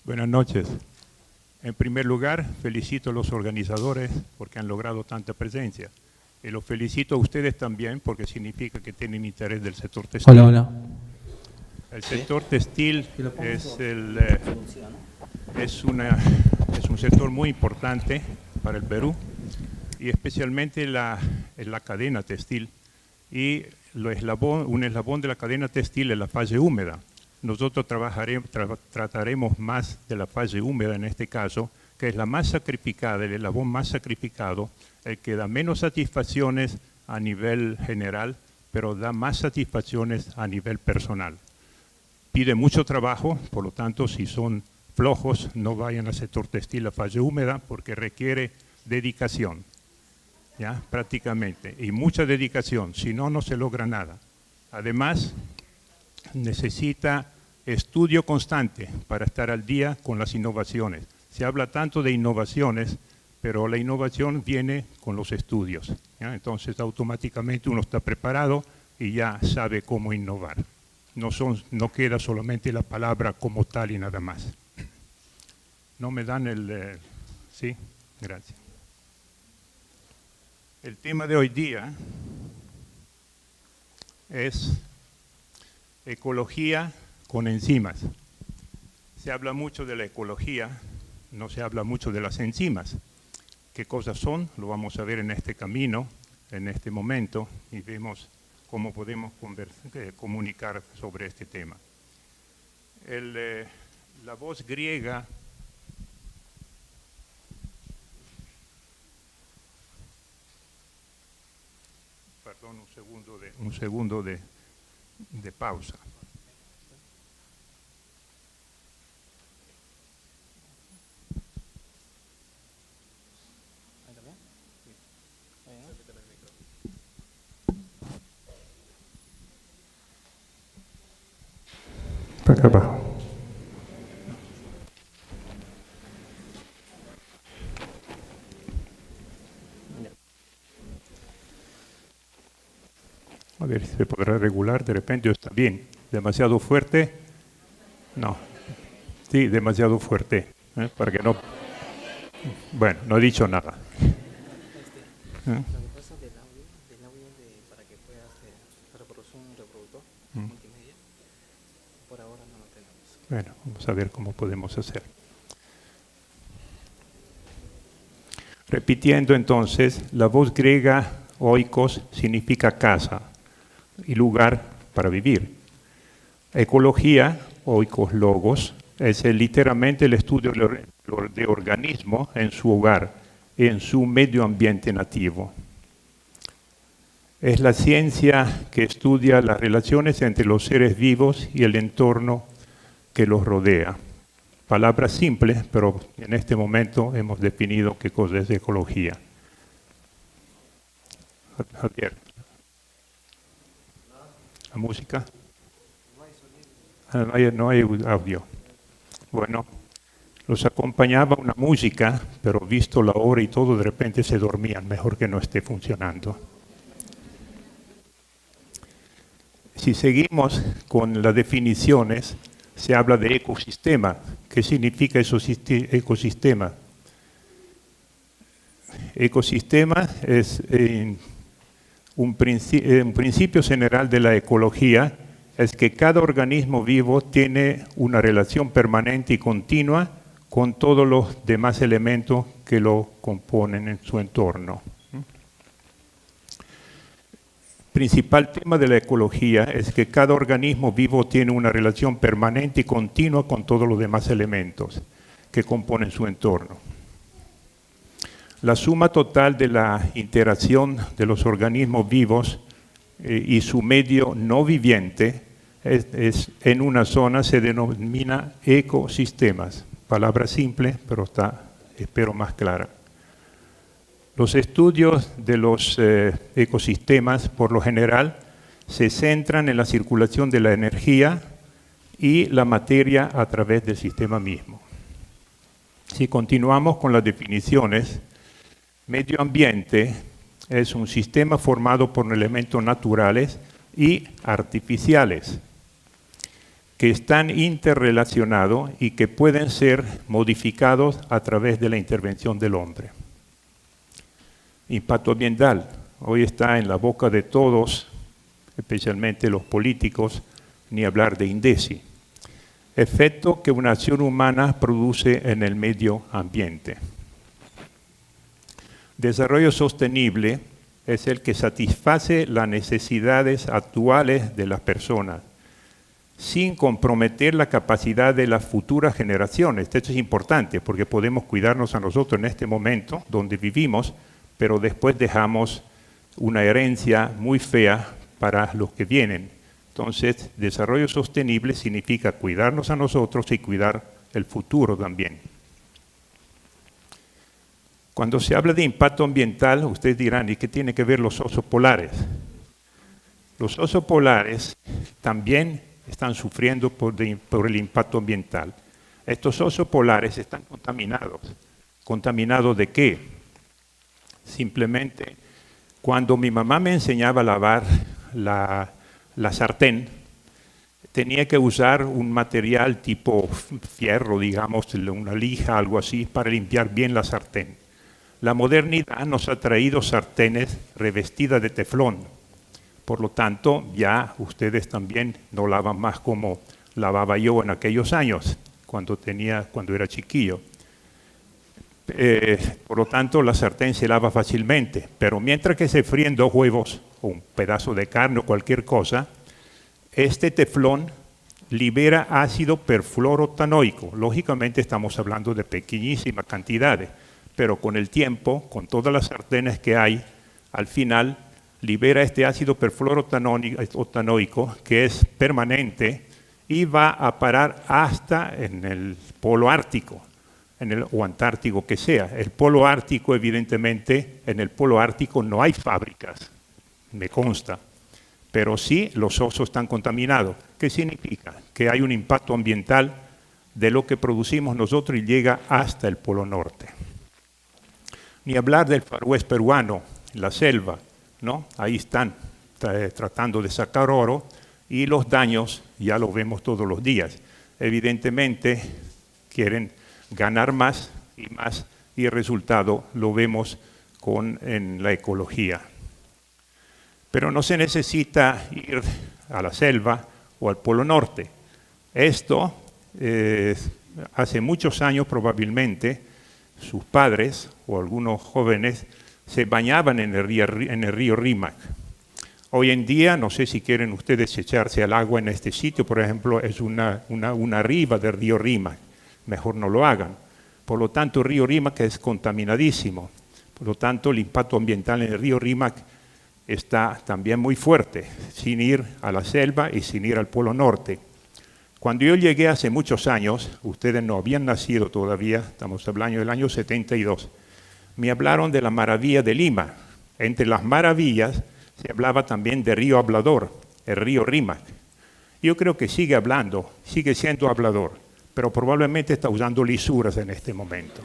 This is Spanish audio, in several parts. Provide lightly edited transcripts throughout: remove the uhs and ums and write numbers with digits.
Buenas noches. En primer lugar, felicito a los organizadores porque han logrado tanta presencia. Y los felicito a ustedes también porque significa que tienen interés del sector textil. Hola, hola. El sector textil es un sector muy importante para el Perú y especialmente la cadena textil. Y un eslabón de la cadena textil es la fase húmeda. Nosotros trataremos más de la fase húmeda en este caso, que es la más sacrificada, el eslabón más sacrificado, el que da menos satisfacciones a nivel general, pero da más satisfacciones a nivel personal. Pide mucho trabajo, por lo tanto, si son flojos, no vayan al sector textil, a fase húmeda, porque requiere dedicación, ¿ya? Prácticamente, y mucha dedicación, si no, no se logra nada. Además, necesita estudio constante para estar al día con las innovaciones. Se habla tanto de innovaciones, pero la innovación viene con los estudios, ¿ya? Entonces, automáticamente uno está preparado y ya sabe cómo innovar. No queda solamente la palabra como tal y nada más. ¿No me dan el...? Sí, gracias. El tema de hoy día es ecología con enzimas. Se habla mucho de la ecología, no se habla mucho de las enzimas. ¿Qué cosas son? Lo vamos a ver en este camino, en este momento, y vemos cómo podemos comunicar sobre este tema. La voz griega perdón, un segundo de pausa. Para acá abajo. A ver si se podrá regular, de repente está bien. ¿Demasiado fuerte? No. Sí, demasiado fuerte. Para que no... Bueno, no he dicho nada. Lo que pasa del audio para que puedas reproducir un reproductor multimedia, por ahora no lo tenemos. Bueno, vamos a ver cómo podemos hacer. Repitiendo entonces, la voz griega oikos significa casa y lugar para vivir. Ecología, oikos logos, es literalmente el estudio de organismo en su hogar, en su medio ambiente nativo. Es la ciencia que estudia las relaciones entre los seres vivos y el entorno que los rodea. Palabras simples, pero en este momento hemos definido qué cosa es ecología. Javier. ¿La música? No hay audio. Bueno, los acompañaba una música, pero visto la hora y todo, de repente se dormían. Mejor que no esté funcionando. Si seguimos con las definiciones, se habla de ecosistema. ¿Qué significa ecosistema? Ecosistema es un principio general de la ecología, es que cada organismo vivo tiene una relación permanente y continua con todos los demás elementos que lo componen en su entorno. Principal tema de la ecología es que cada organismo vivo tiene una relación permanente y continua con todos los demás elementos que componen su entorno. La suma total de la interacción de los organismos vivos y su medio no viviente en una zona se denomina ecosistemas. Palabra simple, pero está, espero, más clara. Los estudios de los ecosistemas, por lo general, se centran en la circulación de la energía y la materia a través del sistema mismo. Si continuamos con las definiciones, medio ambiente es un sistema formado por elementos naturales y artificiales. que están interrelacionados y que pueden ser modificados a través de la intervención del hombre. Impacto ambiental. Hoy está en la boca de todos, especialmente los políticos, ni hablar de INDECI. Efecto que una acción humana produce en el medio ambiente. Desarrollo sostenible es el que satisface las necesidades actuales de las personas, sin comprometer la capacidad de las futuras generaciones. Esto es importante porque podemos cuidarnos a nosotros en este momento donde vivimos, pero después dejamos una herencia muy fea para los que vienen. Entonces, desarrollo sostenible significa cuidarnos a nosotros y cuidar el futuro también. Cuando se habla de impacto ambiental, ustedes dirán, ¿y qué tiene que ver los osos polares? Los osos polares también están sufriendo por el impacto ambiental. Estos osos polares están contaminados. ¿Contaminados de qué? Simplemente, cuando mi mamá me enseñaba a lavar la sartén, tenía que usar un material tipo fierro, digamos, una lija, algo así, para limpiar bien la sartén. La modernidad nos ha traído sartenes revestidas de teflón. Por lo tanto, ya ustedes también no lavan más como lavaba yo en aquellos años, cuando era chiquillo. Por lo tanto, la sartén se lava fácilmente. Pero mientras que se fríen 2 huevos, o un pedazo de carne o cualquier cosa, este teflón libera ácido perfluorotanoico. Lógicamente estamos hablando de pequeñísimas cantidades, pero con el tiempo, con todas las sartenes que hay, al final libera este ácido perfluorotanoico que es permanente y va a parar hasta en el polo ártico, o antártico que sea. El polo ártico, evidentemente, en el polo ártico no hay fábricas, me consta, pero sí los osos están contaminados. ¿Qué significa? Que hay un impacto ambiental de lo que producimos nosotros y llega hasta el polo norte. Ni hablar del Far West peruano, la selva, ¿no? Ahí están tratando de sacar oro y los daños ya los vemos todos los días. Evidentemente quieren ganar más y el resultado lo vemos en la ecología. Pero no se necesita ir a la selva o al Polo Norte. Esto, hace muchos años probablemente, sus padres o algunos jóvenes se bañaban en el río Rímac. Hoy en día, no sé si quieren ustedes echarse al agua en este sitio, por ejemplo, es una riva del río Rímac. Mejor no lo hagan. Por lo tanto, el río Rímac es contaminadísimo. Por lo tanto, el impacto ambiental en el río Rímac está también muy fuerte, sin ir a la selva y sin ir al Polo Norte. Cuando yo llegué hace muchos años, ustedes no habían nacido todavía, estamos hablando del año 72, me hablaron de la maravilla de Lima. Entre las maravillas se hablaba también de Río Hablador, el río Rímac. Yo creo que sigue siendo hablador, pero probablemente está usando lisuras en este momento.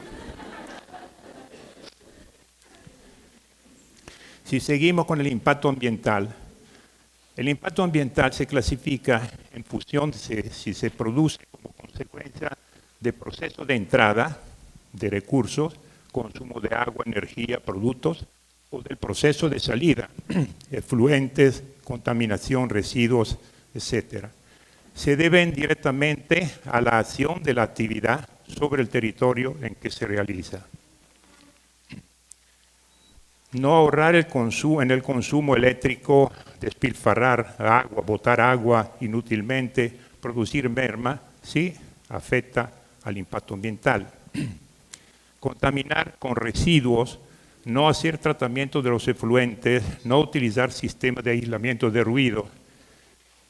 Si seguimos con el impacto ambiental se clasifica en función de si se produce como consecuencia de proceso de entrada de recursos, consumo de agua, energía, productos, o del proceso de salida, efluentes, contaminación, residuos, etc. Se deben directamente a la acción de la actividad sobre el territorio en que se realiza. No ahorrar en el consumo eléctrico, despilfarrar agua, botar agua inútilmente, producir merma, sí afecta al impacto ambiental. Contaminar con residuos, no hacer tratamiento de los efluentes, no utilizar sistemas de aislamiento de ruido.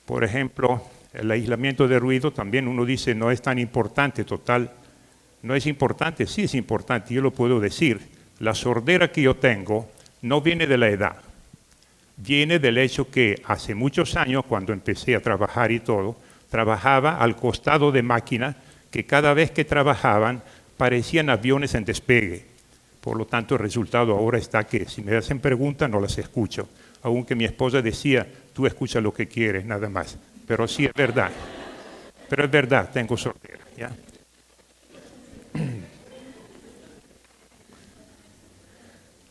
Por ejemplo, el aislamiento de ruido también uno dice no es tan importante, total. No es importante, sí es importante, yo lo puedo decir. La sordera que yo tengo no viene de la edad, viene del hecho que hace muchos años, cuando empecé a trabajar y todo, trabajaba al costado de máquinas que cada vez que trabajaban parecían aviones en despegue. Por lo tanto, el resultado ahora está que si me hacen preguntas no las escucho, aunque mi esposa decía, tú escucha lo que quieres, nada más. Pero sí es verdad. pero es verdad, tengo sordera, ¿ya?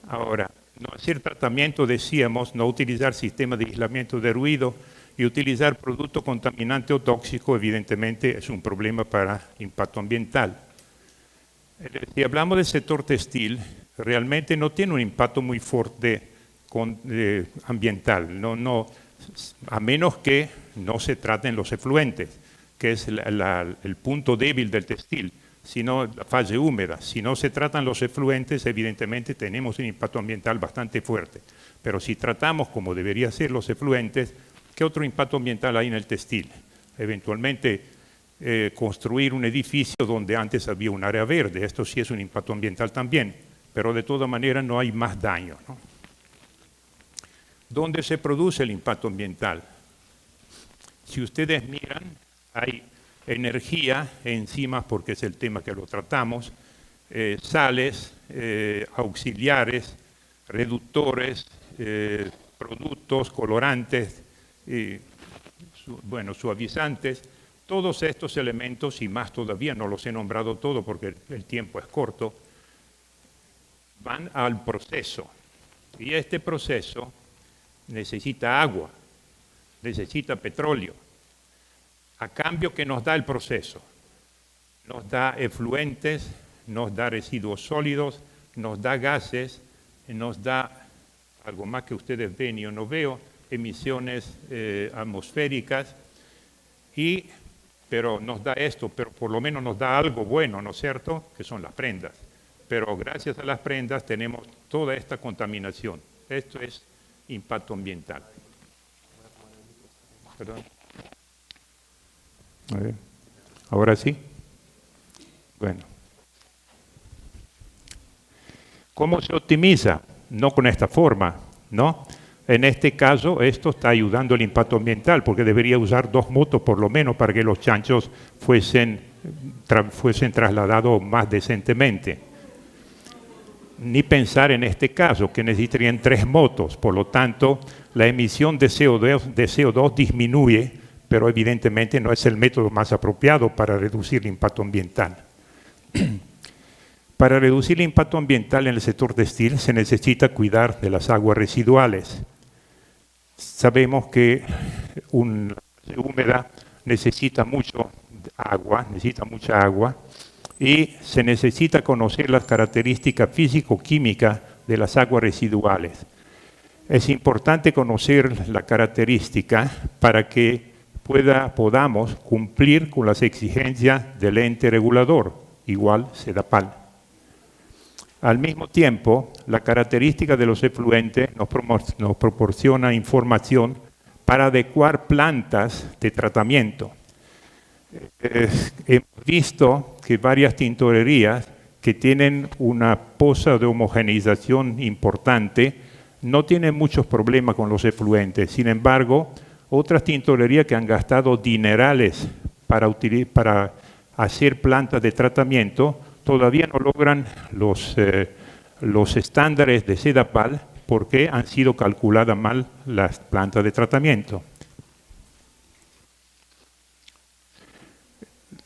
Ahora, no hacer tratamiento, decíamos, no utilizar sistemas de aislamiento de ruido y utilizar producto contaminante o tóxico, evidentemente es un problema para impacto ambiental. Si hablamos del sector textil, realmente no tiene un impacto muy fuerte ambiental, a menos que no se traten los efluentes, que es el punto débil del textil, sino la fase húmeda. Si no se tratan los efluentes, evidentemente tenemos un impacto ambiental bastante fuerte. Pero si tratamos como debería ser los efluentes, ¿qué otro impacto ambiental hay en el textil? Eventualmente construir un edificio donde antes había un área verde, esto sí es un impacto ambiental también, pero de todas maneras no hay más daño, ¿no? ¿Dónde se produce el impacto ambiental? Si ustedes miran, hay energía, enzimas, porque es el tema que lo tratamos, sales, auxiliares, reductores, productos, colorantes, suavizantes. Todos estos elementos, y más todavía, no los he nombrado todos porque el tiempo es corto, van al proceso. Y este proceso necesita agua, necesita petróleo. ¿A cambio qué nos da el proceso? Nos da efluentes, nos da residuos sólidos, nos da gases, nos da algo más que ustedes ven y yo no veo, emisiones atmosféricas, pero nos da esto, pero por lo menos nos da algo bueno, ¿no es cierto?, que son las prendas. Pero gracias a las prendas tenemos toda esta contaminación. Esto es impacto ambiental. Perdón. A ver. ¿Ahora sí? Bueno. ¿Cómo se optimiza? No con esta forma, ¿no? En este caso, esto está ayudando al impacto ambiental, porque debería usar 2 motos por lo menos para que los chanchos fuesen trasladados más decentemente. Ni pensar en este caso, que necesitarían 3 motos, por lo tanto, la emisión de CO2 disminuye, pero evidentemente no es el método más apropiado para reducir el impacto ambiental. Para reducir el impacto ambiental en el sector textil se necesita cuidar de las aguas residuales. Sabemos que una fase húmeda necesita mucha agua, y se necesita conocer las características físico-químicas de las aguas residuales. Es importante conocer la característica para que podamos cumplir con las exigencias del ente regulador, igual SEDAPAL. Al mismo tiempo, la característica de los efluentes nos proporciona información para adecuar plantas de tratamiento. Hemos visto que varias tintorerías que tienen una poza de homogeneización importante no tienen muchos problemas con los efluentes. Sin embargo, otras tintorerías que han gastado dinerales para hacer plantas de tratamiento todavía no logran los estándares de SEDAPAL porque han sido calculadas mal las plantas de tratamiento.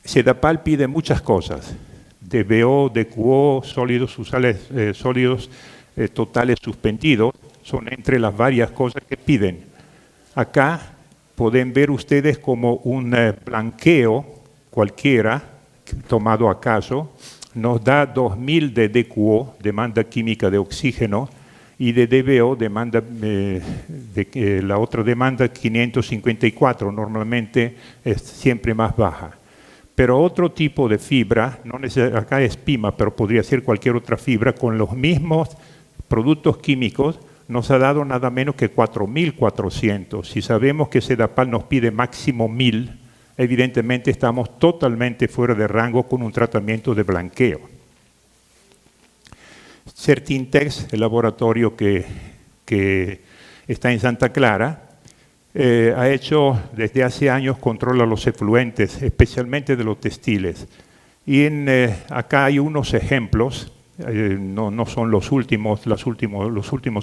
SEDAPAL pide muchas cosas: DBO, DQO, sólidos totales suspendidos, son entre las varias cosas que piden. Acá pueden ver ustedes como un blanqueo cualquiera, tomado a caso, nos da 2000 de DQO, demanda química de oxígeno, y de DBO, la otra demanda 554, normalmente es siempre más baja. Pero otro tipo de fibra, acá es PIMA, pero podría ser cualquier otra fibra, con los mismos productos químicos, nos ha dado nada menos que 4400. Si sabemos que SEDAPAL nos pide máximo 1000, evidentemente estamos totalmente fuera de rango con un tratamiento de blanqueo. Certintex, el laboratorio que está en Santa Clara, ha hecho desde hace años control a los efluentes, especialmente de los textiles. Y acá hay unos ejemplos, no son los últimos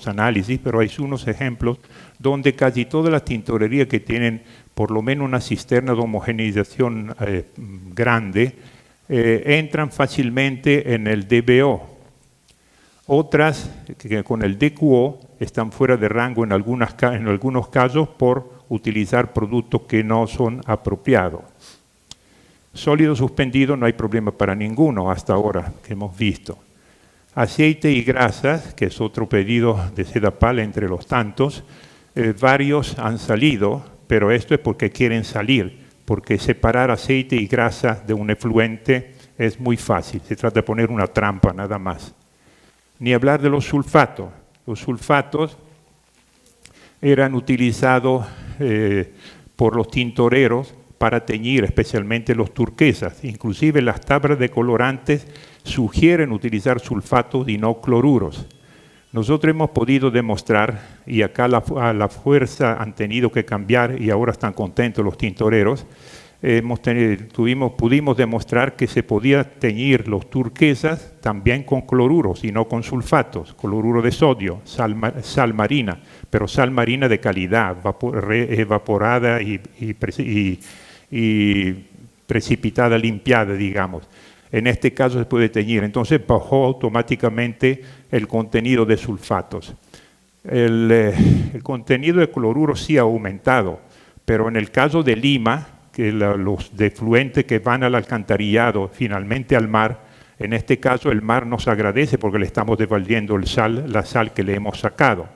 análisis, pero hay unos ejemplos donde casi todas las tintorerías que tienen por lo menos una cisterna de homogeneización grande, entran fácilmente en el DBO. Otras que con el DQO están fuera de rango en algunos casos por utilizar productos que no son apropiados. Sólido suspendido no hay problema para ninguno hasta ahora que hemos visto. Aceite y grasas, que es otro pedido de Sedapal entre los tantos, varios han salido, pero esto es porque quieren salir, porque separar aceite y grasa de un efluente es muy fácil, se trata de poner una trampa nada más. Ni hablar de los sulfatos. Los sulfatos eran utilizados por los tintoreros para teñir, especialmente los turquesas. Inclusive las tablas de colorantes sugieren utilizar sulfatos y no cloruros. Nosotros hemos podido demostrar, y acá a la fuerza han tenido que cambiar y ahora están contentos los tintoreros, pudimos demostrar que se podía teñir los turquesas también con cloruros y no con sulfatos, cloruro de sodio, sal marina, pero sal marina de calidad, evaporada y precipitada, limpiada, digamos. En este caso se puede teñir, entonces bajó automáticamente el contenido de sulfatos. El contenido de cloruro sí ha aumentado, pero en el caso de Lima, que los defluentes que van al alcantarillado, finalmente al mar, en este caso el mar nos agradece porque le estamos devolviendo la sal que le hemos sacado.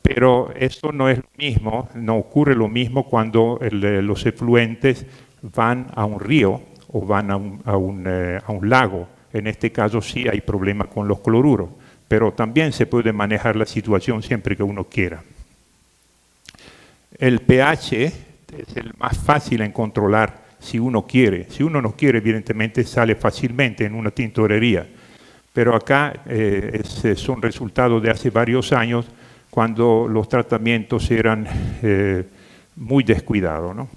Pero esto no es lo mismo, no ocurre lo mismo cuando los efluentes van a un río o van a un lago. En este caso sí hay problema con los cloruros, pero también se puede manejar la situación siempre que uno quiera. El pH es el más fácil en controlar si uno quiere. Si uno no quiere, evidentemente sale fácilmente en una tintorería. Pero acá son resultados de hace varios años cuando los tratamientos eran muy descuidados, ¿no?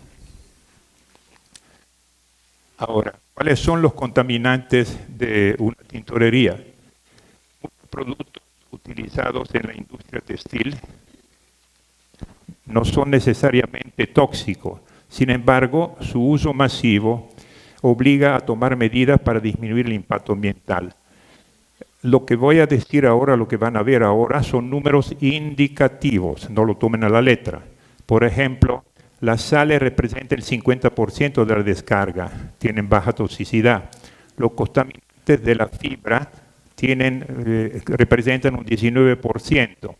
Ahora, ¿cuáles son los contaminantes de una tintorería? Muchos productos utilizados en la industria textil no son necesariamente tóxicos. Sin embargo, su uso masivo obliga a tomar medidas para disminuir el impacto ambiental. Lo que voy a decir ahora, lo que van a ver ahora, son números indicativos, no lo tomen a la letra. Por ejemplo, las sales representan el 50% de la descarga, tienen baja toxicidad. Los contaminantes de la fibra representan un 19%.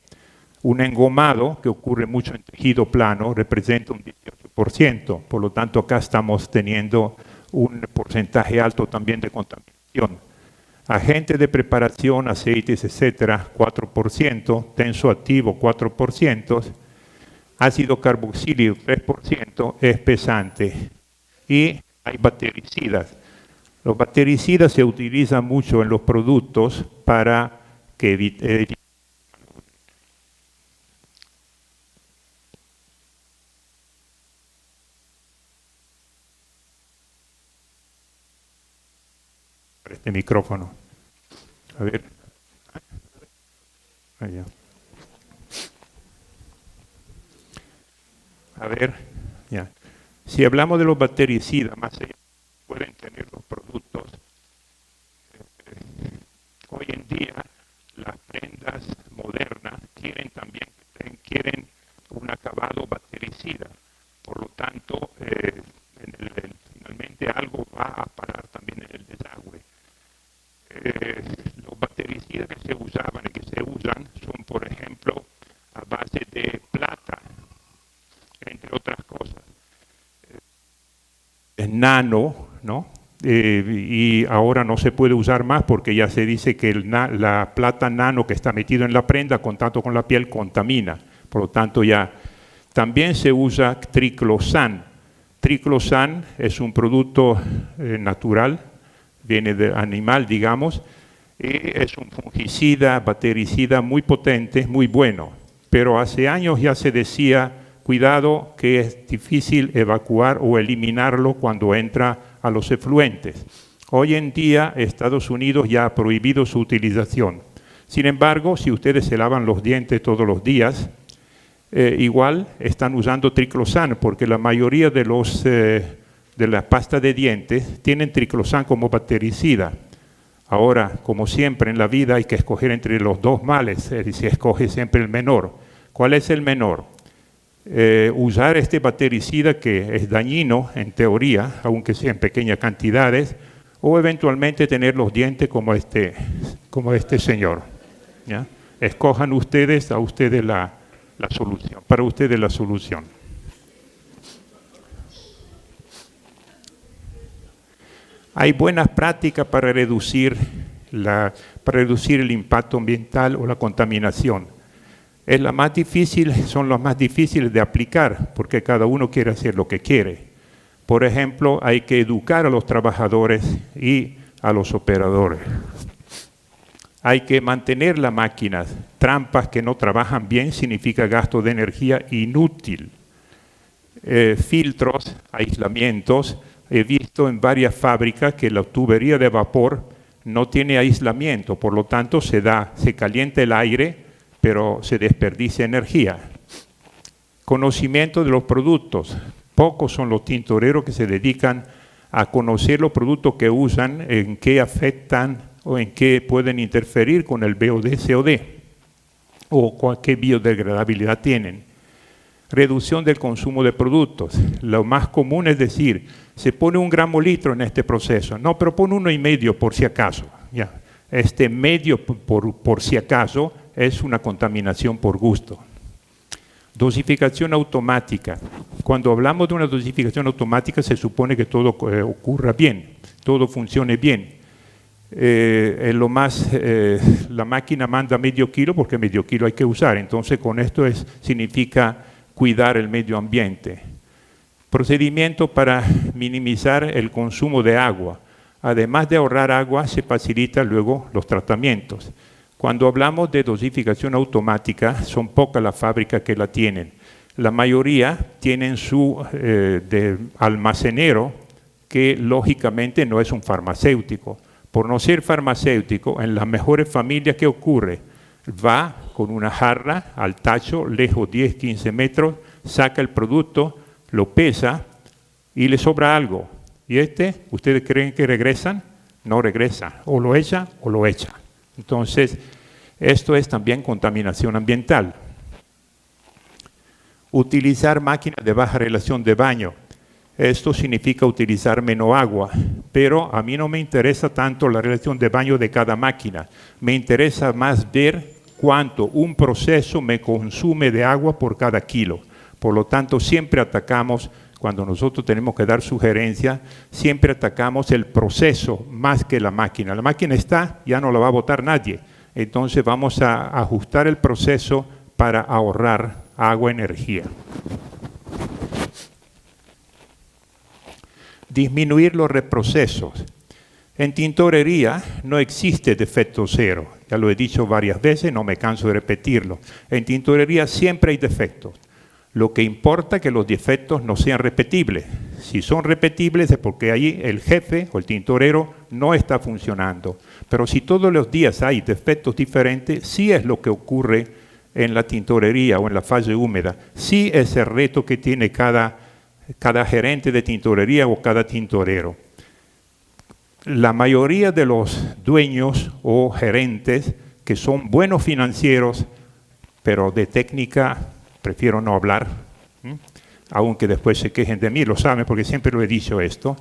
Un engomado, que ocurre mucho en tejido plano, representa un 18%. Por lo tanto, acá estamos teniendo un porcentaje alto también de contaminación. Agentes de preparación, aceites, etcétera, 4%. Tenso activo, 4%. Ácido carboxílico, 3%, es pesante. Y hay bactericidas. Los bactericidas se utilizan mucho en los productos para que eviten este micrófono. A ver. Allá. A ver, ya. Si hablamos de los bactericidas, más allá pueden tener los productos. Hoy en día, las prendas modernas quieren un acabado bactericida. Por lo tanto, finalmente algo va a parar también en el desagüe. Los bactericidas que se usaban y que se usan son, por ejemplo, a base de plata, entre otras cosas. Es nano, ¿no? Y ahora no se puede usar más porque ya se dice que la plata nano que está metido en la prenda, contacto con la piel, contamina. Por lo tanto, ya también se usa triclosan. Triclosan es un producto natural, viene de animal, digamos, y es un fungicida, bactericida muy potente, muy bueno. Pero hace años ya se decía, cuidado que es difícil evacuar o eliminarlo cuando entra a los efluentes. Hoy en día Estados Unidos ya ha prohibido su utilización. Sin embargo, si ustedes se lavan los dientes todos los días, igual están usando triclosan, porque la mayoría de la pasta de dientes tienen triclosan como bactericida. Ahora, como siempre en la vida, hay que escoger entre los dos males, y se escoge siempre el menor. ¿Cuál es el menor? Usar este bactericida que es dañino en teoría, aunque sea en pequeñas cantidades, o eventualmente tener los dientes como este señor, ¿ya? Escojan ustedes, a ustedes la solución, para ustedes la solución. Hay buenas prácticas para reducir el impacto ambiental o la contaminación. Son las más difíciles de aplicar, porque cada uno quiere hacer lo que quiere. Por ejemplo, hay que educar a los trabajadores y a los operadores. Hay que mantener las máquinas. Trampas que no trabajan bien significa gasto de energía inútil. Filtros, aislamientos. He visto en varias fábricas que la tubería de vapor no tiene aislamiento, por lo tanto se calienta el aire, pero se desperdicia energía. Conocimiento de los productos. Pocos son los tintoreros que se dedican a conocer los productos que usan, en qué afectan o en qué pueden interferir con el VOD-COD o qué biodegradabilidad tienen. Reducción del consumo de productos. Lo más común es decir, se pone 1 gramo litro en este proceso. No, pero pone 1,5 por si acaso. Ya. Este medio por si acaso es una contaminación por gusto. Dosificación automática. Cuando hablamos de una dosificación automática se supone que todo ocurra bien, todo funcione bien. La máquina manda medio kilo porque medio kilo hay que usar, entonces con esto significa cuidar el medio ambiente. Procedimiento para minimizar el consumo de agua. Además de ahorrar agua, se facilitan luego los tratamientos. Cuando hablamos de dosificación automática, son pocas las fábricas que la tienen. La mayoría tienen su almacenero, que lógicamente no es un farmacéutico. Por no ser farmacéutico, en las mejores familias, ¿qué ocurre? Va con una jarra al tacho, lejos 10, 15 metros, saca el producto, lo pesa y le sobra algo. ¿Y ustedes creen que regresan? No regresa, o lo echa o lo echa. Entonces, esto es también contaminación ambiental. Utilizar máquinas de baja relación de baño. Esto significa utilizar menos agua, pero a mí no me interesa tanto la relación de baño de cada máquina. Me interesa más ver cuánto un proceso me consume de agua por cada kilo. Por lo tanto, siempre atacamos, cuando nosotros tenemos que dar sugerencias, siempre atacamos el proceso más que la máquina. La máquina está, ya no la va a botar nadie. Entonces vamos a ajustar el proceso para ahorrar agua y energía. Disminuir los reprocesos. En tintorería no existe defecto cero. Ya lo he dicho varias veces, no me canso de repetirlo. En tintorería siempre hay defectos. Lo que importa es que los defectos no sean repetibles. Si son repetibles es porque ahí el jefe o el tintorero no está funcionando. Pero si todos los días hay defectos diferentes, sí es lo que ocurre en la tintorería o en la fase húmeda. Sí es el reto que tiene cada gerente de tintorería o cada tintorero. La mayoría de los dueños o gerentes que son buenos financieros, pero de técnica prefiero no hablar, aunque después se quejen de mí, lo saben porque siempre lo he dicho esto,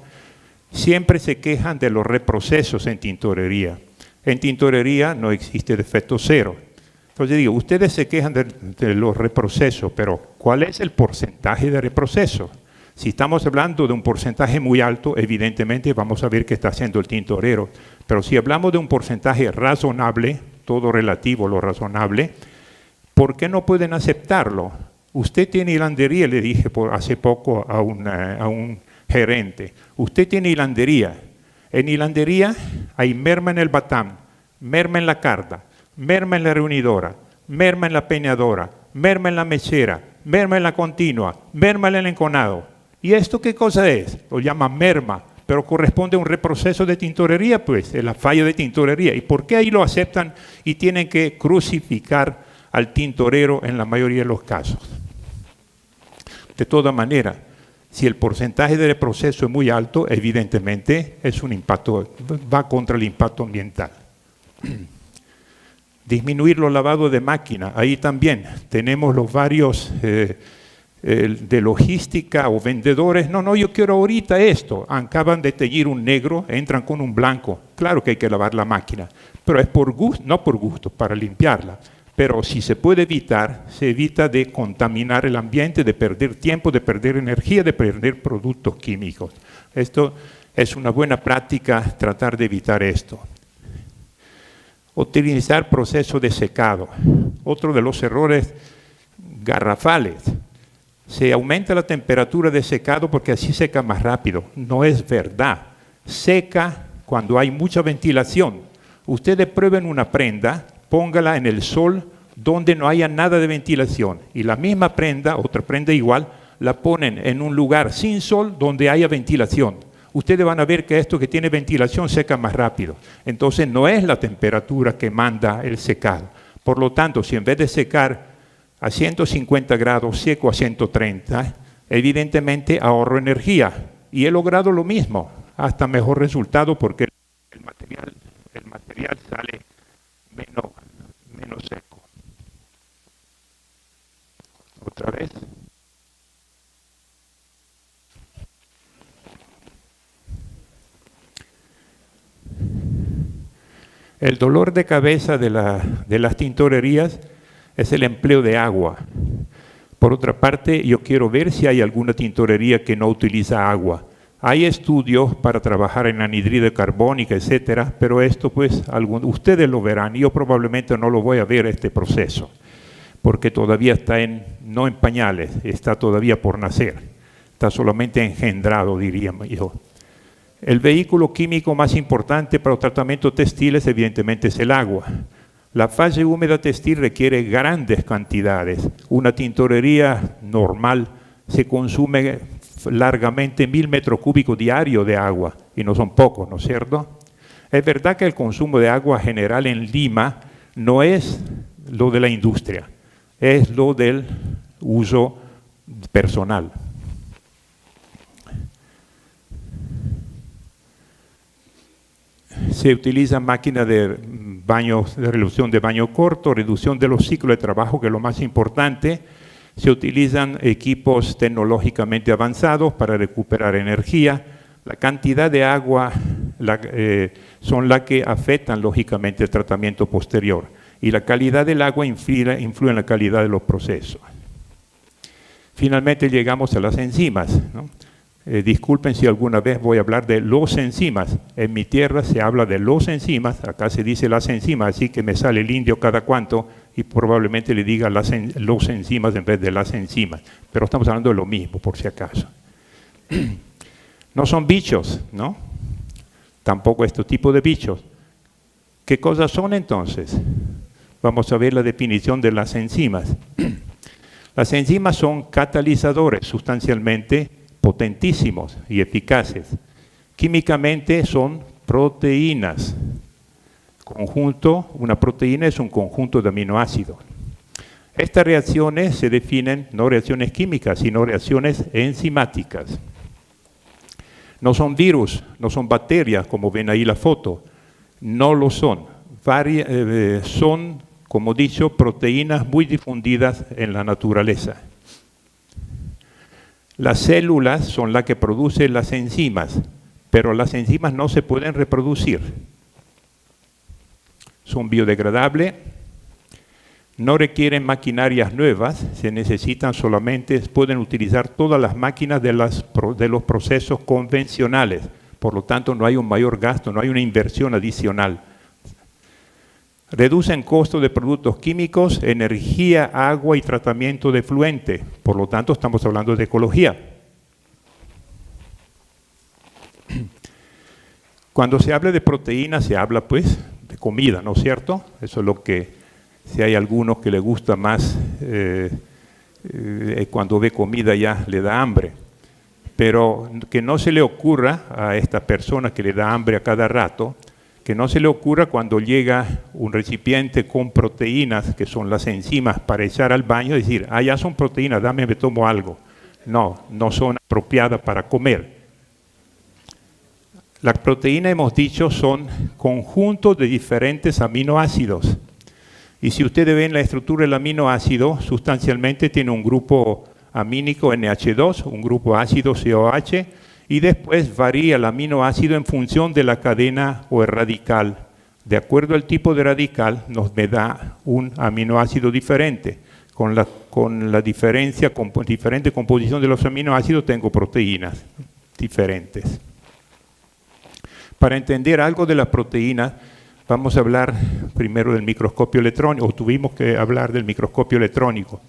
siempre se quejan de los reprocesos en tintorería. En tintorería no existe defecto cero. Entonces digo, ustedes se quejan de los reprocesos, pero ¿cuál es el porcentaje de reproceso? Si estamos hablando de un porcentaje muy alto, evidentemente vamos a ver qué está haciendo el tintorero. Pero si hablamos de un porcentaje razonable, todo relativo a lo razonable, ¿por qué no pueden aceptarlo? Usted tiene hilandería, le dije hace poco a un gerente. Usted tiene hilandería. En hilandería hay merma en el batán, merma en la carda, merma en la reunidora, merma en la peñadora, merma en la mechera, merma en la continua, merma en el enconado. ¿Y esto qué cosa es? Lo llaman merma, pero corresponde a un reproceso de tintorería, pues, es la falla de tintorería. ¿Y por qué ahí lo aceptan y tienen que crucificar al tintorero en la mayoría de los casos? De todas maneras, si el porcentaje de reproceso es muy alto, evidentemente es un impacto, va contra el impacto ambiental. Disminuir los lavados de máquina, ahí también tenemos los varios de logística o vendedores, no, yo quiero ahorita esto, acaban de teñir un negro, entran con un blanco, claro que hay que lavar la máquina, pero es por gusto, no por gusto, para limpiarla, pero si se puede evitar, se evita de contaminar el ambiente, de perder tiempo, de perder energía, de perder productos químicos. Esto es una buena práctica, tratar de evitar esto. Utilizar proceso de secado, otro de los errores garrafales. Se aumenta la temperatura de secado porque así seca más rápido. No es verdad. Seca cuando hay mucha ventilación. Ustedes prueben una prenda, póngala en el sol donde no haya nada de ventilación. Y la misma prenda, otra prenda igual, la ponen en un lugar sin sol donde haya ventilación. Ustedes van a ver que esto que tiene ventilación seca más rápido. Entonces no es la temperatura que manda el secado. Por lo tanto, si en vez de secar a 150 grados, seco a 130, evidentemente ahorro energía. Y he logrado lo mismo, hasta mejor resultado porque el material sale menos seco. Otra vez. El dolor de cabeza de las tintorerías es el empleo de agua. Por otra parte, yo quiero ver si hay alguna tintorería que no utiliza agua. Hay estudios para trabajar en anhidride carbónica, etcétera, pero esto pues ustedes lo verán. Yo probablemente no lo voy a ver este proceso, porque todavía está no en pañales, está todavía por nacer. Está solamente engendrado, diríamos yo. El vehículo químico más importante para los tratamientos textiles evidentemente es el agua. La fase húmeda textil requiere grandes cantidades. Una tintorería normal se consume largamente 1000 metros cúbicos diarios de agua, y no son pocos, ¿no es cierto? Es verdad que el consumo de agua general en Lima no es lo de la industria, es lo del uso personal. Se utilizan máquinas de baños, de reducción de baño corto, reducción de los ciclos de trabajo, que es lo más importante. Se utilizan equipos tecnológicamente avanzados para recuperar energía. La cantidad de agua son las que afectan lógicamente el tratamiento posterior. Y la calidad del agua influye en la calidad de los procesos. Finalmente llegamos a las enzimas, ¿no? Disculpen si alguna vez voy a hablar de los enzimas. En mi tierra se habla de los enzimas, acá se dice las enzimas, así que me sale el indio cada cuanto y probablemente le diga los enzimas en vez de las enzimas. Pero estamos hablando de lo mismo, por si acaso. No son bichos, ¿no? Tampoco este tipo de bichos. ¿Qué cosas son entonces? Vamos a ver la definición de las enzimas. Las enzimas son catalizadores sustancialmente potentísimos y eficaces. Químicamente son proteínas. Una proteína es un conjunto de aminoácidos. Estas reacciones se definen no reacciones químicas, sino reacciones enzimáticas. No son virus, no son bacterias, como ven ahí la foto. No lo son. Son, como dicho, proteínas muy difundidas en la naturaleza. Las células son las que producen las enzimas, pero las enzimas no se pueden reproducir. Son biodegradables, no requieren maquinarias nuevas, se necesitan solamente, pueden utilizar todas las máquinas de los procesos convencionales, por lo tanto no hay un mayor gasto, no hay una inversión adicional. Reducen costos de productos químicos, energía, agua y tratamiento de efluente. Por lo tanto, estamos hablando de ecología. Cuando se habla de proteínas, se habla pues de comida, ¿no es cierto? Eso es lo que, si hay algunos que les gusta más, cuando ve comida ya le da hambre. Pero que no se le ocurra a esta persona que le da hambre a cada rato, que no se le ocurra cuando llega un recipiente con proteínas, que son las enzimas, para echar al baño y decir, ya son proteínas, me tomo algo. no son apropiadas para comer. Las proteínas, hemos dicho, son conjuntos de diferentes aminoácidos. Y si ustedes ven la estructura del aminoácido, sustancialmente tiene un grupo amínico NH2, un grupo ácido COH, y después varía el aminoácido en función de la cadena o el radical. De acuerdo al tipo de radical, nos da un aminoácido diferente. Con la diferente composición de los aminoácidos tengo proteínas diferentes. Para entender algo de las proteínas, vamos a hablar primero del microscopio electrónico, o tuvimos que hablar del microscopio electrónico.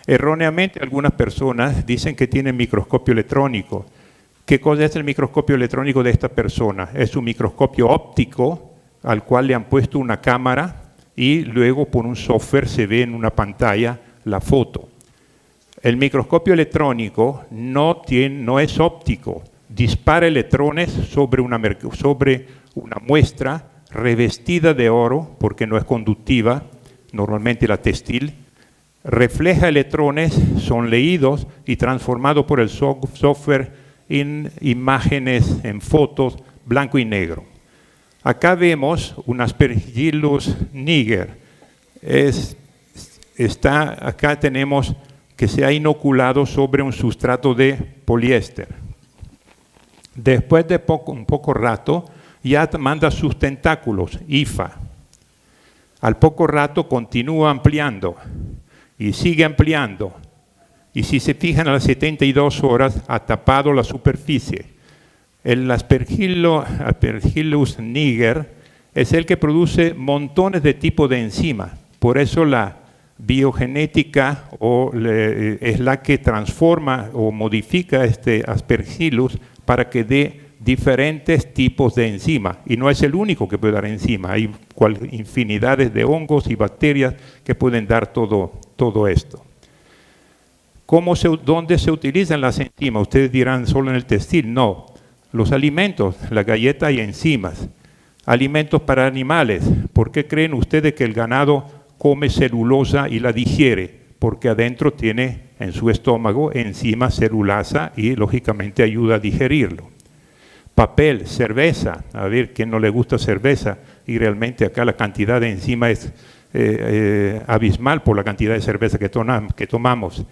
Erróneamente, algunas personas dicen que tienen microscopio electrónico. ¿Qué cosa es el microscopio electrónico de esta persona? Es un microscopio óptico al cual le han puesto una cámara y luego por un software se ve en una pantalla la foto. El microscopio electrónico no es óptico, dispara electrones sobre una muestra revestida de oro, porque no es conductiva, normalmente la textil, refleja electrones, son leídos y transformados por el software en imágenes, en fotos, blanco y negro. Acá vemos un Aspergillus niger. Acá tenemos que se ha inoculado sobre un sustrato de poliéster. Después de un poco rato, ya manda sus tentáculos, hifa. Al poco rato continúa ampliando y sigue ampliando. Y si se fijan, a las 72 horas ha tapado la superficie. El Aspergillus niger es el que produce montones de tipos de enzimas. Por eso la biogenética es la que transforma o modifica este Aspergillus para que dé diferentes tipos de enzimas. Y no es el único que puede dar enzimas. Hay infinidades de hongos y bacterias que pueden dar todo esto. ¿Dónde se utilizan las enzimas? Ustedes dirán, ¿solo en el textil? No. Los alimentos, la galleta y enzimas. Alimentos para animales. ¿Por qué creen ustedes que el ganado come celulosa y la digiere? Porque adentro tiene en su estómago enzima celulasa y lógicamente ayuda a digerirlo. Papel, cerveza. A ver, ¿quién no le gusta cerveza? Y realmente acá la cantidad de enzima es abismal por la cantidad de cerveza que tomamos.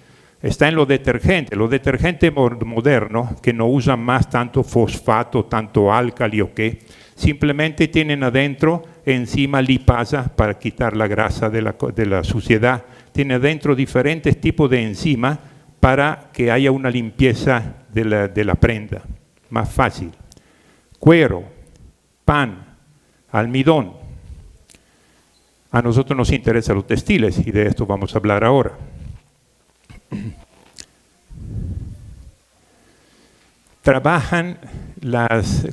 Está en los detergentes modernos que no usan más tanto fosfato, tanto álcali o qué, simplemente tienen adentro enzima lipasa para quitar la grasa de la suciedad. Tiene adentro diferentes tipos de enzimas para que haya una limpieza de la prenda, más fácil. Cuero, pan, almidón. A nosotros nos interesan los textiles y de esto vamos a hablar ahora.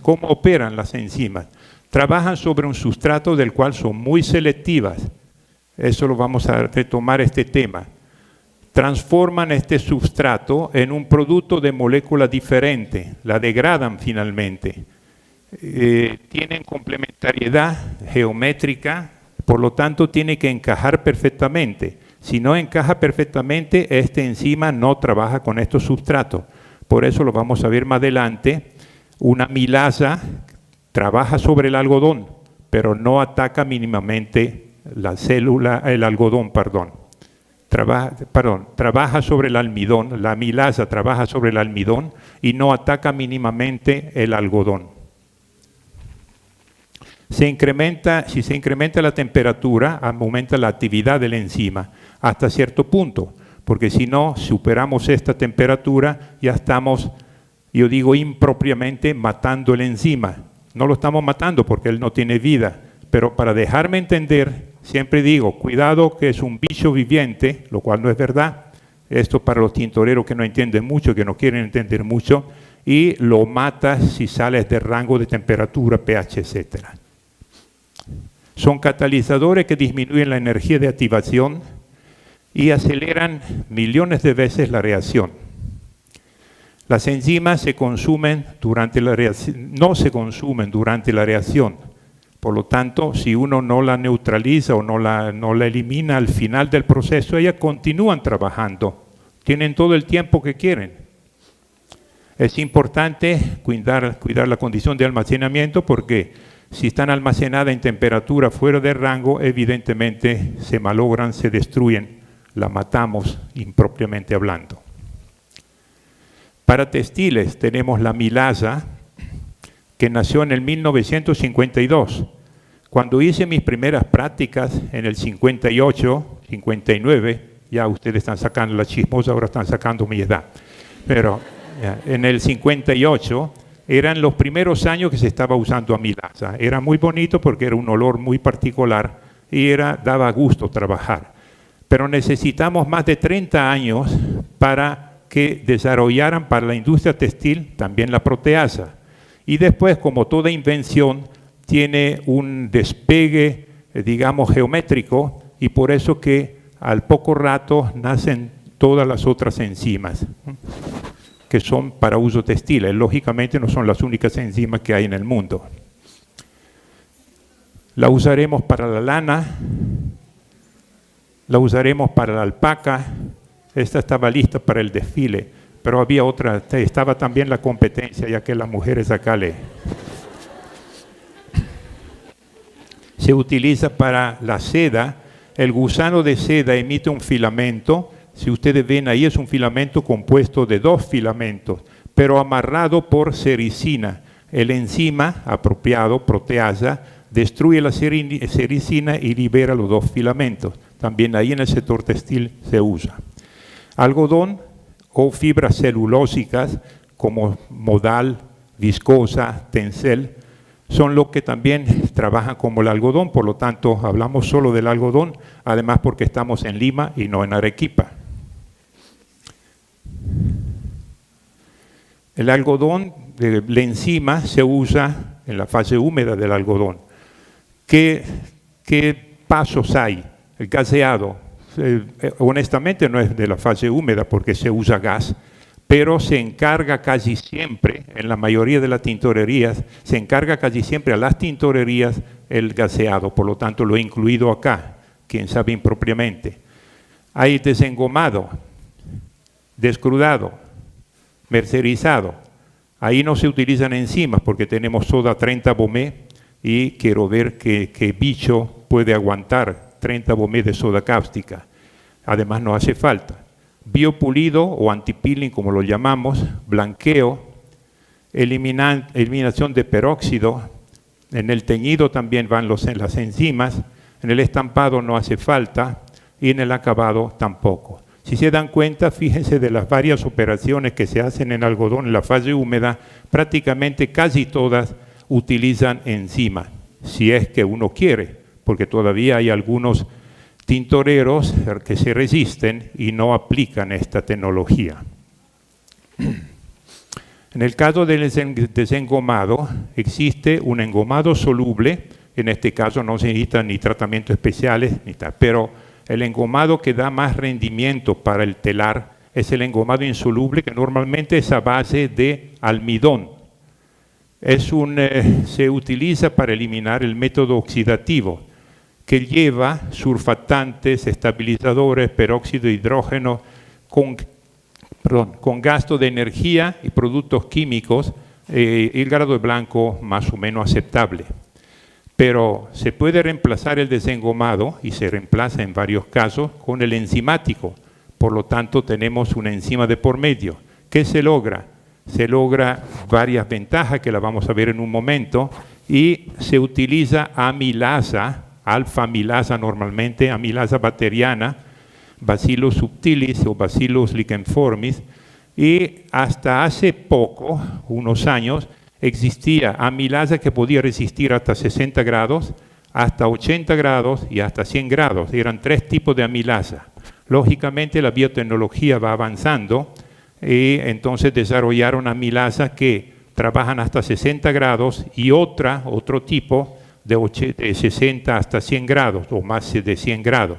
¿Cómo operan las enzimas? Trabajan sobre un sustrato del cual son muy selectivas. Eso lo vamos a retomar este tema. Transforman este sustrato en un producto de molécula diferente, la degradan finalmente. Tienen complementariedad geométrica, por lo tanto tiene que encajar perfectamente. Si no encaja perfectamente, esta enzima no trabaja con estos sustratos. Por eso lo vamos a ver más adelante. Una amilasa trabaja sobre el algodón, pero no ataca mínimamente la célula, el algodón, trabaja sobre el almidón. La amilasa trabaja sobre el almidón y no ataca mínimamente el algodón. Si se incrementa la temperatura, aumenta la actividad de la enzima hasta cierto punto, porque si no superamos esta temperatura, ya estamos, yo digo impropiamente, matando la enzima. No lo estamos matando porque él no tiene vida, pero para dejarme entender, siempre digo, cuidado que es un bicho viviente, lo cual no es verdad. Esto para los tintoreros que no entienden mucho, que no quieren entender mucho, y lo matas si sales del rango de temperatura, pH, etc. Son catalizadores que disminuyen la energía de activación y aceleran millones de veces la reacción. Las enzimas se consumen durante la reacción, no se consumen durante la reacción. Por lo tanto, si uno no la neutraliza o no la elimina al final del proceso, ellas continúan trabajando. Tienen todo el tiempo que quieren Es importante cuidar la condición de almacenamiento porque si están almacenadas en temperatura fuera de rango, evidentemente se malogran, se destruyen, la matamos impropiamente hablando. Para textiles tenemos la milasa, que nació en el 1952. Cuando hice mis primeras prácticas en el 58, 59, ya ustedes están sacando la chismosa, ahora están sacando mi edad, pero en el 58 eran los primeros años que se estaba usando amilasa. Era muy bonito porque era un olor muy particular y daba gusto trabajar. Pero necesitamos más de 30 años para que desarrollaran para la industria textil también la proteasa. Y después, como toda invención, tiene un despegue, digamos, geométrico, y por eso que al poco rato nacen todas las otras enzimas que son para uso textil. Lógicamente no son las únicas enzimas que hay en el mundo. La usaremos para la lana, la usaremos para la alpaca. Esta estaba lista para el desfile, pero había otra, estaba también la competencia, ya que las mujeres acá se utiliza para la seda. El gusano de seda emite un filamento. Si ustedes ven ahí, es un filamento compuesto de 2 filamentos, pero amarrado por sericina. El enzima apropiado, proteasa, destruye la sericina y libera los 2 filamentos. También ahí en el sector textil se usa. Algodón o fibras celulósicas como modal, viscosa, tencel, son los que también trabajan como el algodón. Por lo tanto, hablamos solo del algodón, además porque estamos en Lima y no en Arequipa. El algodón, la enzima, se usa en la fase húmeda del algodón. ¿Qué pasos hay? El gaseado, honestamente no es de la fase húmeda porque se usa gas, pero se encarga casi siempre, en la mayoría de las tintorerías, se encarga casi siempre a las tintorerías el gaseado, por lo tanto lo he incluido acá, quién sabe impropiamente. Hay desengomado, descrudado, mercerizado. Ahí no se utilizan enzimas porque tenemos soda 30 Bomé y quiero ver qué bicho puede aguantar 30 Bomé de soda cáustica. Además no hace falta. Biopulido o antipeeling, como lo llamamos, blanqueo, eliminación de peróxido. En el teñido también van las enzimas. En el estampado no hace falta y en el acabado tampoco. Si se dan cuenta, fíjense de las varias operaciones que se hacen en algodón en la fase húmeda, prácticamente casi todas utilizan enzimas, si es que uno quiere, porque todavía hay algunos tintoreros que se resisten y no aplican esta tecnología. En el caso del desengomado, existe un engomado soluble, en este caso no se necesitan ni tratamientos especiales, pero el engomado que da más rendimiento para el telar es el engomado insoluble, que normalmente es a base de almidón. Se utiliza para eliminar el método oxidativo, que lleva surfactantes, estabilizadores, peróxido de hidrógeno, con gasto de energía y productos químicos, el grado de blanco más o menos aceptable. Pero se puede reemplazar el desengomado, y se reemplaza en varios casos, con el enzimático. Por lo tanto, tenemos una enzima de por medio. ¿Qué se logra? Se logra varias ventajas que las vamos a ver en un momento, y se utiliza amilasa, alfa-amilasa normalmente, amilasa bacteriana, Bacillus subtilis o Bacillus licheniformis, y hasta hace poco, unos años, existía amilasa que podía resistir hasta 60 grados, hasta 80 grados y hasta 100 grados. Eran 3 tipos de amilasa. Lógicamente la biotecnología va avanzando y entonces desarrollaron amilasas que trabajan hasta 60 grados y otro tipo de 60 hasta 100 grados o más de 100 grados.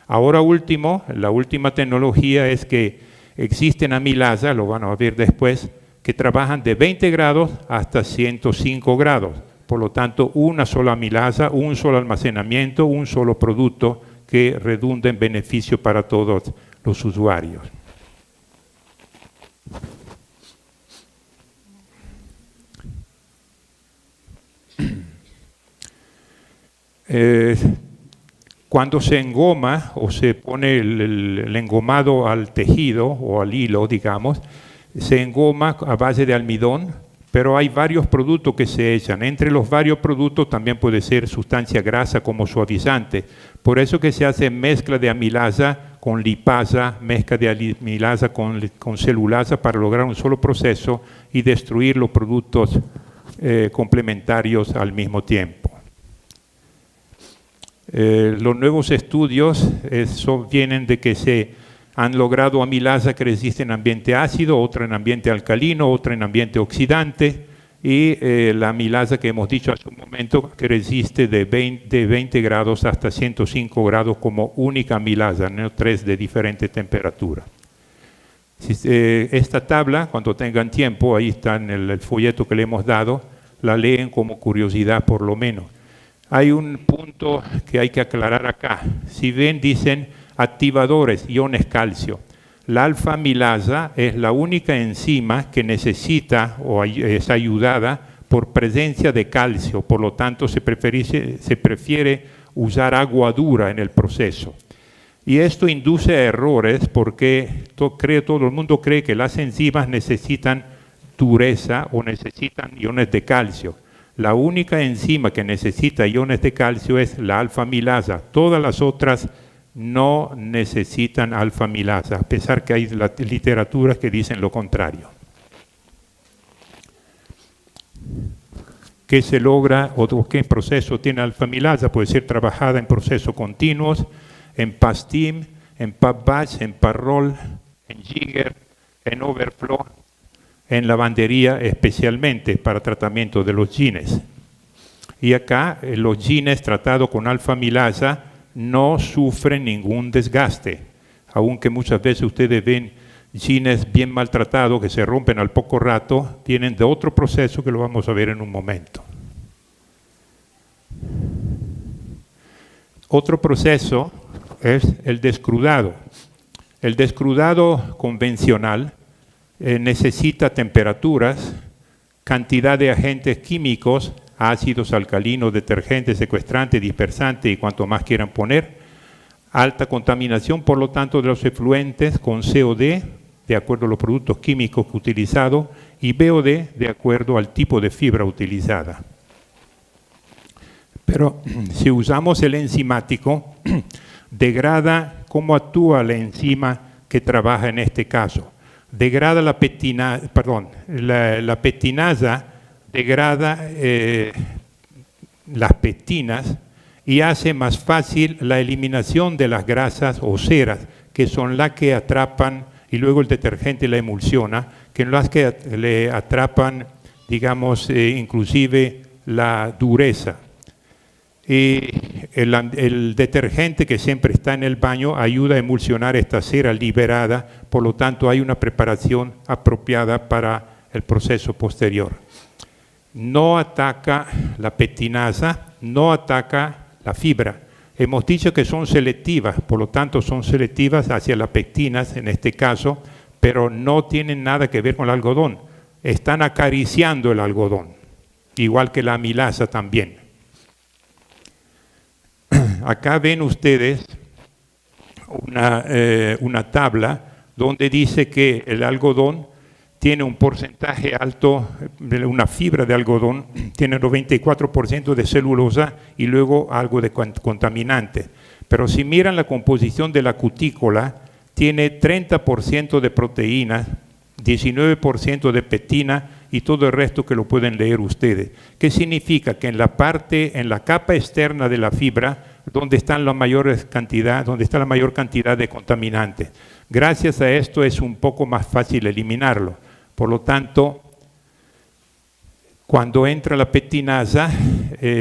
Ahora la última tecnología es que existen amilasas, lo van a ver después, que trabajan de 20 grados hasta 105 grados. Por lo tanto, una sola amilasa, un solo almacenamiento, un solo producto que redunda en beneficio para todos los usuarios. Cuando se engoma o se pone el engomado al tejido o al hilo, digamos, se engoma a base de almidón, pero hay varios productos que se echan. Entre los varios productos también puede ser sustancia grasa como suavizante. Por eso que se hace mezcla de amilasa con lipasa, mezcla de amilasa con celulasa para lograr un solo proceso y destruir los productos complementarios al mismo tiempo. Los nuevos estudios vienen de que se han logrado amilasa que resiste en ambiente ácido, otra en ambiente alcalino, otra en ambiente oxidante, y la amilasa que hemos dicho hace un momento que resiste de 20 grados hasta 105 grados como única amilasa, no 3 de diferente temperatura. Esta tabla, cuando tengan tiempo, ahí está en el folleto que le hemos dado, la leen como curiosidad por lo menos. Hay un punto que hay que aclarar acá. Si ven, dicen activadores, iones calcio. La alfa-amilasa es la única enzima que necesita o es ayudada por presencia de calcio, por lo tanto se prefiere usar agua dura en el proceso. Y esto induce a errores porque todo el mundo cree que las enzimas necesitan dureza o necesitan iones de calcio. La única enzima que necesita iones de calcio es la alfa-amilasa. Todas las otras no necesitan alfa-amilasa, a pesar que hay literaturas que dicen lo contrario. ¿Qué se logra o qué proceso tiene alfa-amilasa? Puede ser trabajada en procesos continuos, en PASTIM, en PAP-batch, en PARROL, en Jigger, en Overflow, en lavandería especialmente para tratamiento de los genes. Y acá los genes tratados con alfa-amilasa no sufren ningún desgaste, aunque muchas veces ustedes ven genes bien maltratados que se rompen al poco rato, vienen de otro proceso que lo vamos a ver en un momento. Otro proceso es el descrudado. El descrudado convencional necesita temperaturas, cantidad de agentes químicos, ácidos, alcalinos, detergentes, secuestrantes, dispersantes y cuanto más quieran poner, alta contaminación, por lo tanto, de los efluentes con COD, de acuerdo a los productos químicos utilizados, y BOD, de acuerdo al tipo de fibra utilizada. Pero si usamos el enzimático, degrada cómo actúa la enzima que trabaja en este caso. Degrada la pectinasa, degrada las pectinas y hace más fácil la eliminación de las grasas o ceras, que son las que atrapan, y luego el detergente la emulsiona, que son las que le atrapan, digamos, inclusive la dureza. Y el detergente que siempre está en el baño ayuda a emulsionar esta cera liberada, por lo tanto hay una preparación apropiada para el proceso posterior. No ataca la pectinasa, no ataca la fibra. Hemos dicho que son selectivas, por lo tanto son selectivas hacia las pectinas en este caso, pero no tienen nada que ver con el algodón. Están acariciando el algodón, igual que la amilasa también. Acá ven ustedes una tabla donde dice que el algodón tiene un porcentaje alto, una fibra de algodón, tiene 94% de celulosa y luego algo de contaminante. Pero si miran la composición de la cutícula, tiene 30% de proteínas, 19% de pectina y todo el resto que lo pueden leer ustedes. ¿Qué significa? Que en la capa externa de la fibra, donde está la mayor cantidad de contaminantes. Gracias a esto es un poco más fácil eliminarlo. Por lo tanto, cuando entra la pectinasa,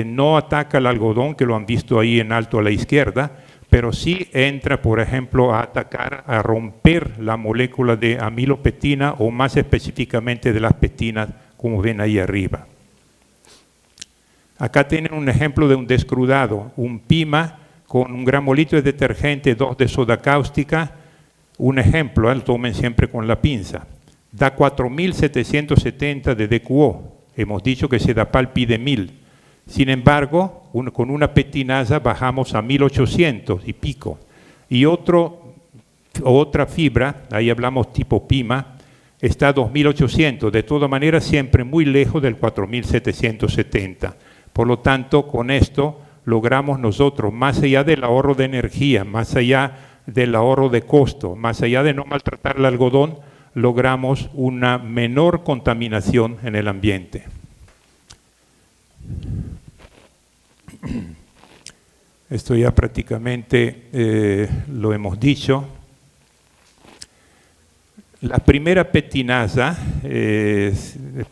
no ataca el algodón, que lo han visto ahí en alto a la izquierda, pero sí entra, por ejemplo, a atacar, a romper la molécula de amilopectina o más específicamente de las pectinas, como ven ahí arriba. Acá tienen un ejemplo de un descrudado, un pima con un gramolito de detergente, 2 de soda cáustica, un ejemplo, lo tomen siempre con la pinza. Da 4.770 de DQO, hemos dicho que Sedapal pide 1.000. Sin embargo, con una petinasa bajamos a 1800 y pico. Y otra fibra, ahí hablamos tipo Pima, está a 2800, de todas maneras siempre muy lejos del 4770. Por lo tanto, con esto logramos nosotros, más allá del ahorro de energía, más allá del ahorro de costo, más allá de no maltratar el algodón, logramos una menor contaminación en el ambiente. Esto ya prácticamente lo hemos dicho. La primera petinasa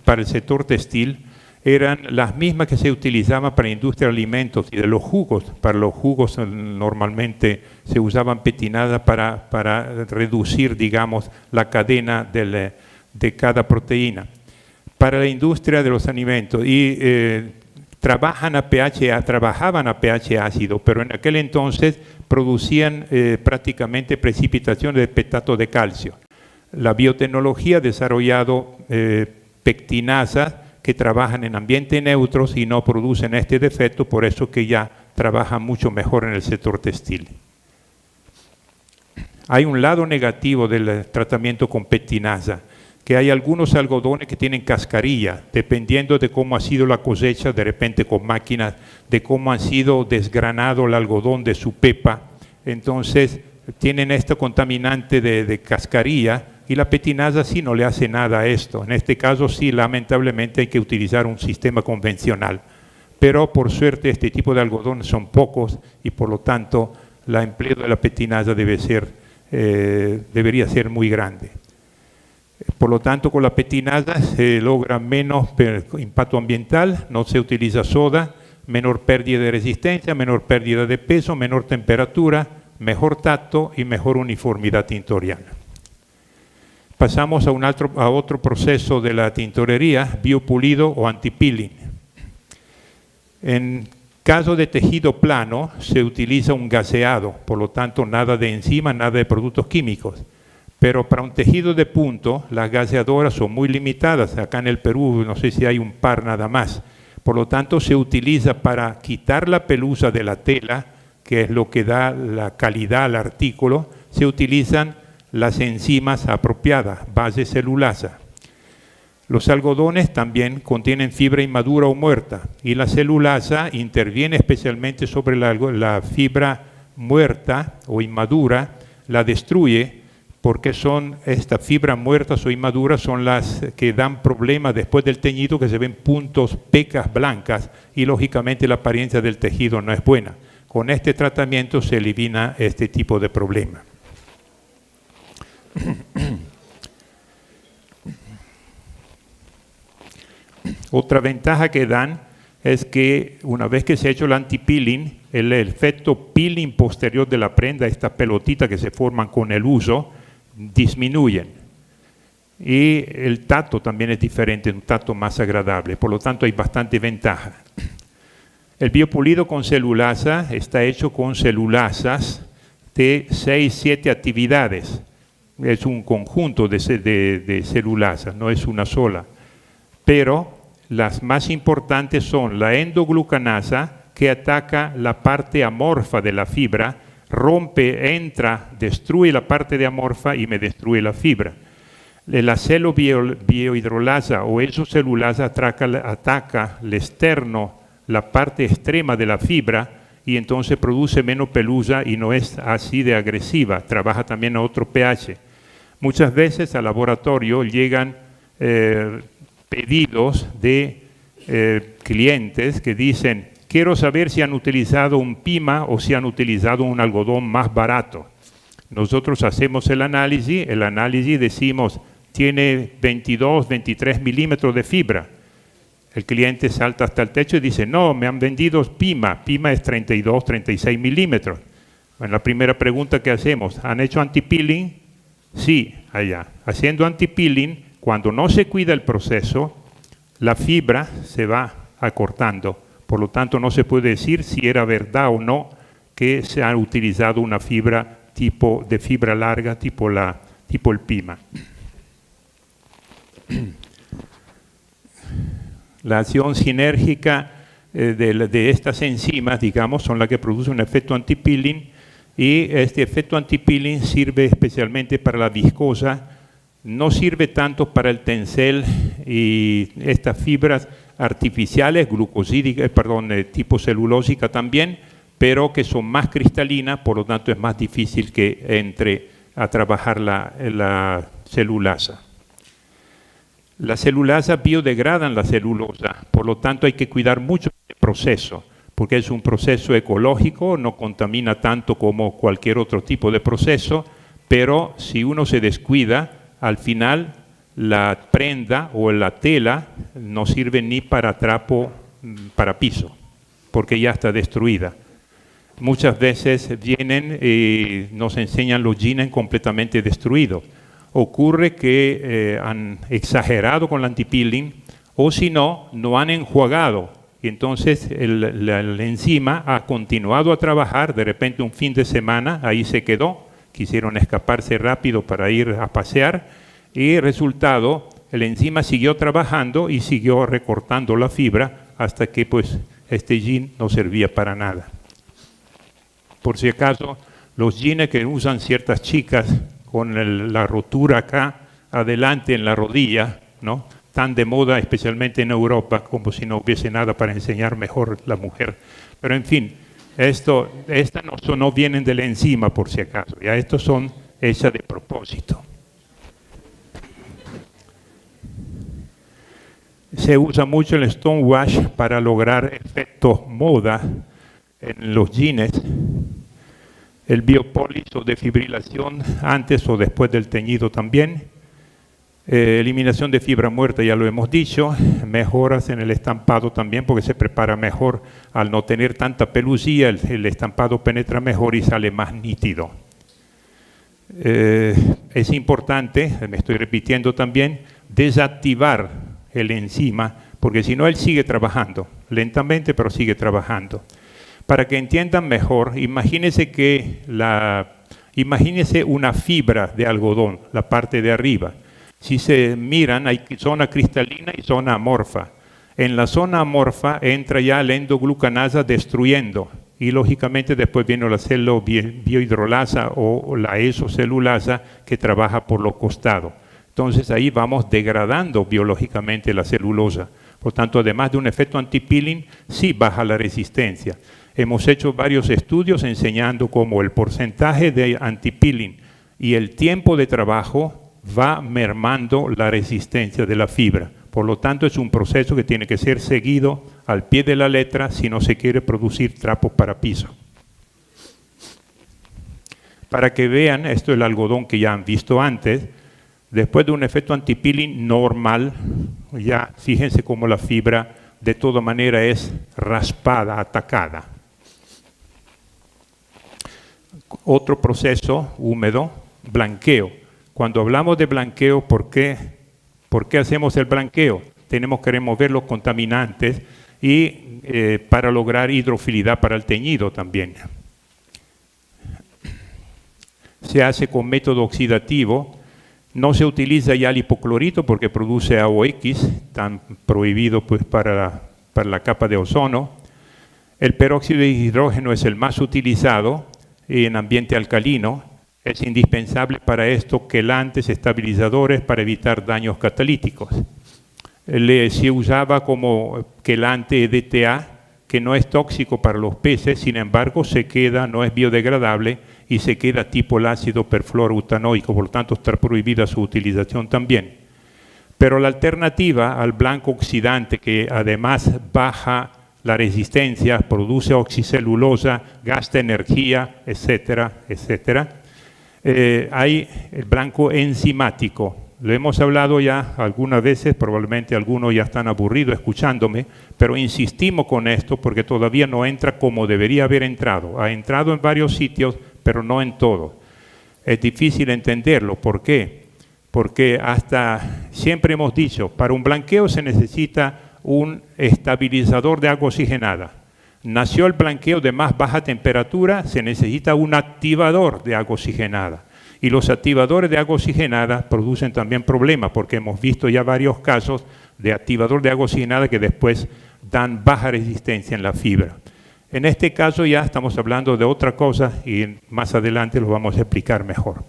para el sector textil eran las mismas que se utilizaban para la industria de alimentos y de los jugos. Para los jugos normalmente se usaban petinasas para reducir, digamos, la cadena de cada proteína. Para la industria de los alimentos trabajaban a pH ácido, pero en aquel entonces producían prácticamente precipitaciones de pectato de calcio. La biotecnología ha desarrollado pectinasas que trabajan en ambientes neutros y no producen este defecto, por eso que ya trabajan mucho mejor en el sector textil. Hay un lado negativo del tratamiento con pectinasa, que hay algunos algodones que tienen cascarilla, dependiendo de cómo ha sido la cosecha, de repente con máquinas, de cómo han sido desgranado el algodón de su pepa, entonces tienen este contaminante de cascarilla, y la petinasa sí no le hace nada a esto. En este caso sí, lamentablemente hay que utilizar un sistema convencional. Pero por suerte este tipo de algodón son pocos y por lo tanto el empleo de la petinasa debería ser muy grande. Por lo tanto, con la petinasa se logra menos impacto ambiental, no se utiliza soda, menor pérdida de resistencia, menor pérdida de peso, menor temperatura, mejor tacto y mejor uniformidad tintorial. Pasamos a otro proceso de la tintorería, biopulido o anti-peeling. En caso de tejido plano se utiliza un gaseado, por lo tanto nada de enzimas, nada de productos químicos. Pero para un tejido de punto, las gaseadoras son muy limitadas. Acá en el Perú no sé si hay un par nada más. Por lo tanto se utiliza para quitar la pelusa de la tela, que es lo que da la calidad al artículo, se utilizan las enzimas apropiadas, base celulasa. Los algodones también contienen fibra inmadura o muerta y la celulasa interviene especialmente sobre la fibra muerta o inmadura, la destruye porque estas fibras muertas o inmaduras son las que dan problemas después del teñido, que se ven puntos, pecas blancas y lógicamente la apariencia del tejido no es buena. Con este tratamiento se elimina este tipo de problema. Otra ventaja que dan es que una vez que se ha hecho el anti-peeling, el efecto peeling posterior de la prenda, estas pelotitas que se forman con el uso, disminuyen. Y el tacto también es diferente, un tacto más agradable, por lo tanto hay bastante ventaja. El biopulido con celulasa está hecho con celulasas de 6-7 actividades. Es un conjunto de celulasas, no es una sola. Pero las más importantes son la endoglucanasa, que ataca la parte amorfa de la fibra, rompe, entra, destruye la parte de amorfa y me destruye la fibra. La celobiohidrolasa o exocelulasa ataca el externo, la parte extrema de la fibra, y entonces produce menos pelusa y no es así de agresiva, trabaja también a otro pH. Muchas veces al laboratorio llegan pedidos de clientes que dicen: quiero saber si han utilizado un Pima o si han utilizado un algodón más barato. Nosotros hacemos el análisis decimos tiene 22, 23 milímetros de fibra. El cliente salta hasta el techo y dice: no, me han vendido Pima es 32, 36 milímetros. Bueno, la primera pregunta que hacemos: ¿han hecho anti-peeling? Sí, allá. Haciendo anti-peeling, cuando no se cuida el proceso, la fibra se va acortando. Por lo tanto, no se puede decir si era verdad o no que se ha utilizado una fibra de fibra larga, tipo el Pima. La acción sinérgica de estas enzimas, digamos, son las que producen un efecto antipeeling, y este efecto antipeeling sirve especialmente para la viscosa, no sirve tanto para el tencel y estas fibras artificiales, glucosídicas, tipo celulósica también, pero que son más cristalinas, por lo tanto es más difícil que entre a trabajar la celulasa. Las celulasas biodegradan la celulosa, por lo tanto hay que cuidar mucho el proceso, porque es un proceso ecológico, no contamina tanto como cualquier otro tipo de proceso, pero si uno se descuida, al final la prenda o la tela no sirve ni para trapo, para piso, porque ya está destruida. Muchas veces vienen y nos enseñan los jeans completamente destruidos. Ocurre que han exagerado con el antipeeling, o si no, no han enjuagado. Y entonces la enzima ha continuado a trabajar, de repente un fin de semana, ahí se quedó, quisieron escaparse rápido para ir a pasear, y resultado, la enzima siguió trabajando y siguió recortando la fibra hasta que pues este jean no servía para nada. Por si acaso, los jeans que usan ciertas chicas con la rotura acá adelante en la rodilla, ¿no?, tan de moda especialmente en Europa, como si no hubiese nada para enseñar mejor la mujer. Pero en fin, estas no vienen de la enzima por si acaso, ya estos son hechas de propósito. Se usa mucho el stonewash para lograr efectos moda en los jeans. El biopolis o defibrilación antes o después del teñido también. Eliminación de fibra muerta, ya lo hemos dicho. Mejoras en el estampado también, porque se prepara mejor al no tener tanta pelusía, el estampado penetra mejor y sale más nítido. Es importante, me estoy repitiendo también, desactivar el enzima, porque si no él sigue trabajando, lentamente pero sigue trabajando. Para que entiendan mejor, imagínense una fibra de algodón, la parte de arriba. Si se miran, hay zona cristalina y zona amorfa. En la zona amorfa entra ya la endoglucanasa destruyendo, y lógicamente después viene la célula biohidrolasa o la esocelulasa que trabaja por los costados. Entonces ahí vamos degradando biológicamente la celulosa. Por tanto, además de un efecto antipeeling, sí baja la resistencia. Hemos hecho varios estudios enseñando cómo el porcentaje de antipeeling y el tiempo de trabajo va mermando la resistencia de la fibra. Por lo tanto, es un proceso que tiene que ser seguido al pie de la letra si no se quiere producir trapos para piso. Para que vean, esto es el algodón que ya han visto antes. Después de un efecto antipeeling normal, ya fíjense cómo la fibra de toda manera es raspada, atacada. Otro proceso húmedo, blanqueo. Cuando hablamos de blanqueo, ¿por qué hacemos el blanqueo? Queremos remover los contaminantes y para lograr hidrofilidad para el teñido también. Se hace con método oxidativo. No se utiliza ya el hipoclorito porque produce AOX, tan prohibido pues para la capa de ozono. El peróxido de hidrógeno es el más utilizado en ambiente alcalino. Es indispensable para esto quelantes, estabilizadores para evitar daños catalíticos. Se usaba como quelante EDTA, que no es tóxico para los peces, sin embargo no es biodegradable y se queda tipo el ácido perfluoroutanoico, por lo tanto está prohibida su utilización también. Pero la alternativa al blanco oxidante, que además baja la resistencia, produce oxicelulosa, gasta energía, etcétera, etcétera, hay el blanco enzimático. Lo hemos hablado ya algunas veces, probablemente algunos ya están aburridos escuchándome, pero insistimos con esto porque todavía no entra como debería haber entrado. Ha entrado en varios sitios, pero no en todos. Es difícil entenderlo. ¿Por qué? Porque siempre hemos dicho, para un blanqueo se necesita un estabilizador de agua oxigenada. Nació el blanqueo de más baja temperatura, se necesita un activador de agua oxigenada. Y los activadores de agua oxigenada producen también problemas, porque hemos visto ya varios casos de activador de agua oxigenada que después dan baja resistencia en la fibra. En este caso ya estamos hablando de otra cosa y más adelante lo vamos a explicar mejor.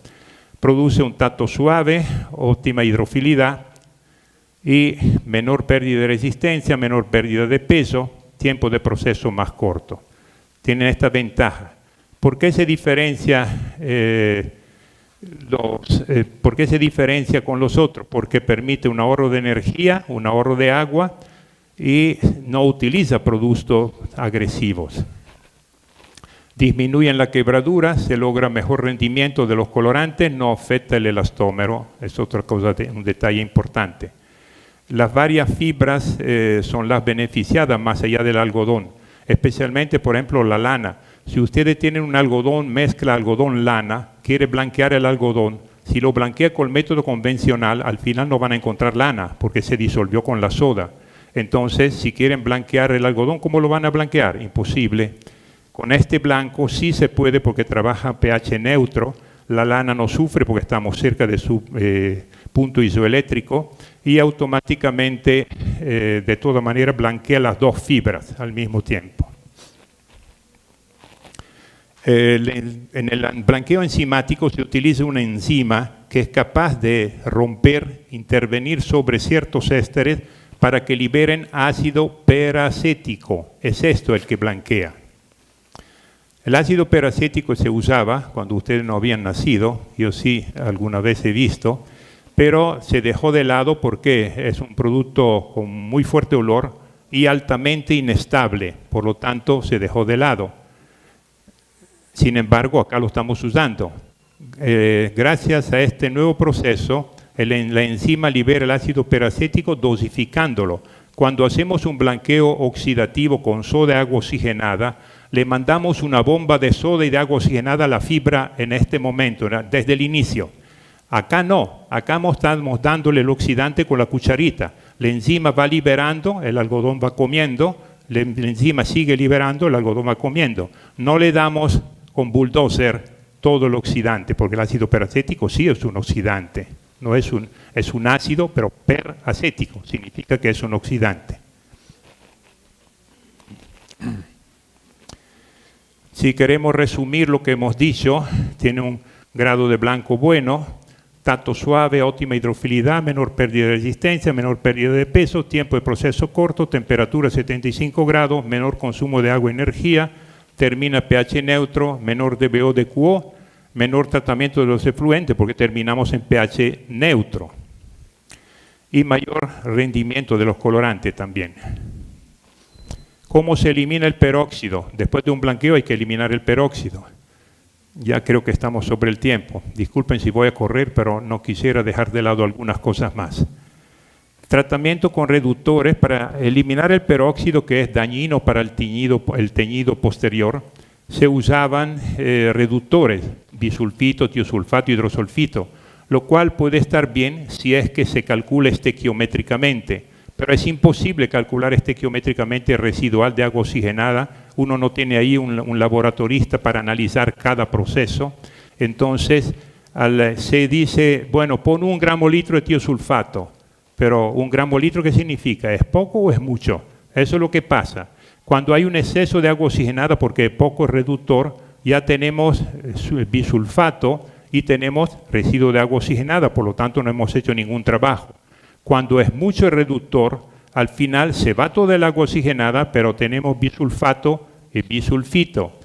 Produce un tacto suave, óptima hidrofilidad y menor pérdida de resistencia, menor pérdida de peso, tiempo de proceso más corto. Tienen esta ventaja. ¿Por qué se diferencia, ¿por qué se diferencia con los otros? Porque permite un ahorro de energía, un ahorro de agua y no utiliza productos agresivos. Disminuyen la quebradura, se logra mejor rendimiento de los colorantes, no afecta el elastómero, es otra cosa, un detalle importante. Las varias fibras son las beneficiadas más allá del algodón, especialmente, por ejemplo, la lana. Si ustedes tienen un algodón, mezcla algodón-lana, quiere blanquear el algodón, si lo blanquea con el método convencional, al final no van a encontrar lana, porque se disolvió con la soda. Entonces, si quieren blanquear el algodón, ¿cómo lo van a blanquear? Imposible. Con este blanco sí se puede porque trabaja pH neutro, la lana no sufre porque estamos cerca de su punto isoeléctrico y automáticamente, de toda manera, blanquea las dos fibras al mismo tiempo. En el blanqueo enzimático se utiliza una enzima que es capaz de romper, intervenir sobre ciertos ésteres para que liberen ácido peracético. Es esto el que blanquea. El ácido peracético se usaba cuando ustedes no habían nacido, yo sí alguna vez he visto, pero se dejó de lado porque es un producto con muy fuerte olor y altamente inestable, por lo tanto se dejó de lado. Sin embargo, acá lo estamos usando. Gracias a este nuevo proceso, la enzima libera el ácido peracético dosificándolo. Cuando hacemos un blanqueo oxidativo con soda y agua oxigenada, le mandamos una bomba de soda y de agua oxigenada a la fibra en este momento, desde el inicio. Acá no, acá estamos dándole el oxidante con la cucharita. La enzima va liberando, el algodón va comiendo, la enzima sigue liberando, el algodón va comiendo. No le damos con bulldozer todo el oxidante, porque el ácido peracético sí es un oxidante. No es un ácido, pero peracético, significa que es un oxidante. Si queremos resumir lo que hemos dicho, tiene un grado de blanco bueno, tacto suave, óptima hidrofilidad, menor pérdida de resistencia, menor pérdida de peso, tiempo de proceso corto, temperatura 75 grados, menor consumo de agua y energía, termina pH neutro, menor DBO de QO, menor tratamiento de los efluentes porque terminamos en pH neutro y mayor rendimiento de los colorantes también. ¿Cómo se elimina el peróxido? Después de un blanqueo hay que eliminar el peróxido. Ya creo que estamos sobre el tiempo. Disculpen si voy a correr, pero no quisiera dejar de lado algunas cosas más. Tratamiento con reductores para eliminar el peróxido, que es dañino para el teñido posterior. Se usaban reductores, bisulfito, tiosulfato, hidrosulfito, lo cual puede estar bien si es que se calcula estequiométricamente, pero es imposible calcular estequiométricamente el residual de agua oxigenada. Uno no tiene ahí un laboratorista para analizar cada proceso. Entonces se dice, bueno, pon 1 gramo litro de tiosulfato, pero 1 gramo litro, ¿qué significa? ¿Es poco o es mucho? Eso es lo que pasa. Cuando hay un exceso de agua oxigenada, porque es poco reductor, ya tenemos bisulfato y tenemos residuo de agua oxigenada, por lo tanto no hemos hecho ningún trabajo. Cuando es mucho el reductor, al final se va toda el agua oxigenada, pero tenemos bisulfato y bisulfito.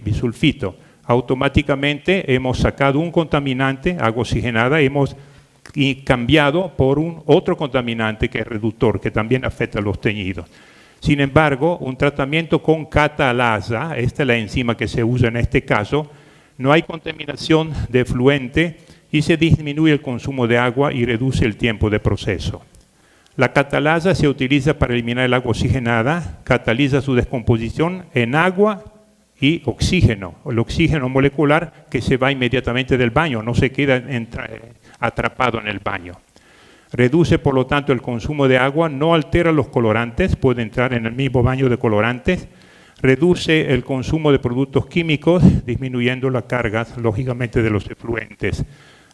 Bisulfito. Automáticamente hemos sacado un contaminante, agua oxigenada, hemos cambiado por otro contaminante que es reductor, que también afecta a los teñidos. Sin embargo, un tratamiento con catalasa, esta es la enzima que se usa en este caso, no hay contaminación de efluente y se disminuye el consumo de agua y reduce el tiempo de proceso. La catalasa se utiliza para eliminar el agua oxigenada, cataliza su descomposición en agua y oxígeno, el oxígeno molecular que se va inmediatamente del baño, no se queda atrapado en el baño. Reduce, por lo tanto, el consumo de agua, no altera los colorantes, puede entrar en el mismo baño de colorantes, reduce el consumo de productos químicos, disminuyendo la carga, lógicamente, de los efluentes.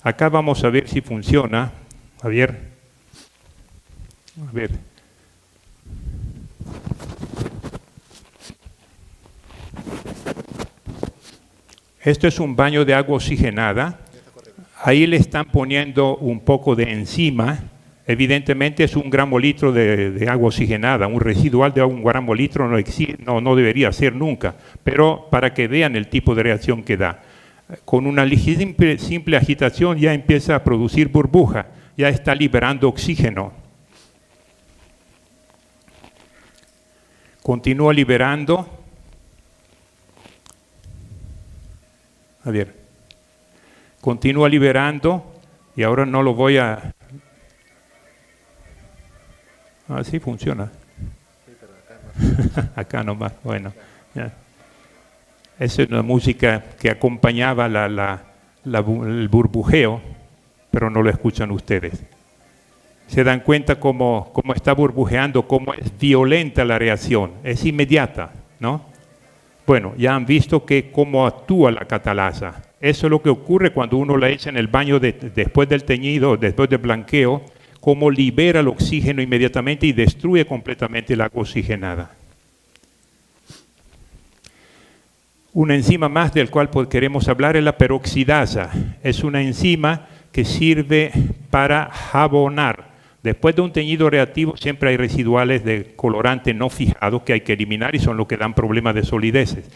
Acá vamos a ver si funciona. A ver. Esto es un baño de agua oxigenada. Ahí le están poniendo un poco de enzima. Evidentemente es 1 gramo litro de agua oxigenada. Un residual de 1 gramo litro no debería ser nunca. Pero para que vean el tipo de reacción que da. Con una simple agitación ya empieza a producir burbuja. Ya está liberando oxígeno. Continúa liberando. A ver. Continúa liberando. Y ahora no lo voy a... Así funciona. Sí, pero acá no. Acá nomás, bueno. Ya. Esa es una música que acompañaba el burbujeo, pero no lo escuchan ustedes. Se dan cuenta cómo está burbujeando, cómo es violenta la reacción, es inmediata, ¿no? Bueno, ya han visto cómo actúa la catalasa. Eso es lo que ocurre cuando uno la echa en el baño después del teñido, después del blanqueo, cómo libera el oxígeno inmediatamente y destruye completamente el agua oxigenada. Una enzima más del cual queremos hablar es la peroxidasa. Es una enzima que sirve para jabonar. Después de un teñido reactivo siempre hay residuales de colorante no fijado que hay que eliminar y son los que dan problemas de solideces.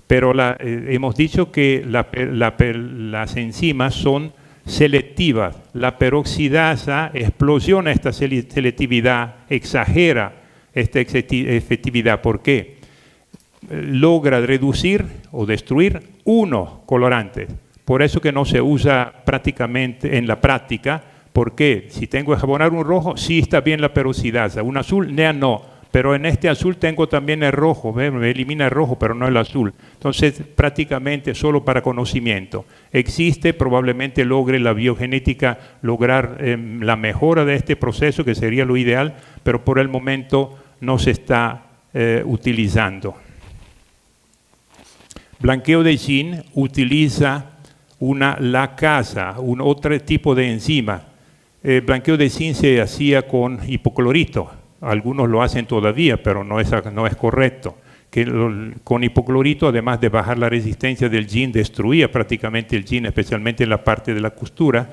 Pero hemos dicho que las enzimas son selectivas. La peroxidasa explosiona esta selectividad, exagera esta efectividad. ¿Por qué? Logra reducir o destruir unos colorantes. Por eso que no se usa prácticamente en la práctica. ¿Por qué? Si tengo que jabonar un rojo, sí está bien la peroxidasa. Un azul, no. Pero en este azul tengo también el rojo. Me elimina el rojo, pero no el azul. Entonces, prácticamente solo para conocimiento. Existe, probablemente logre la biogenética lograr la mejora de este proceso, que sería lo ideal, pero por el momento no se está utilizando. Blanqueo de yin utiliza una lacasa, un otro tipo de enzima. El blanqueo de yin se hacía con hipoclorito. Algunos lo hacen todavía, pero no es correcto. Con hipoclorito, además de bajar la resistencia del yin, destruía prácticamente el yin, especialmente en la parte de la costura.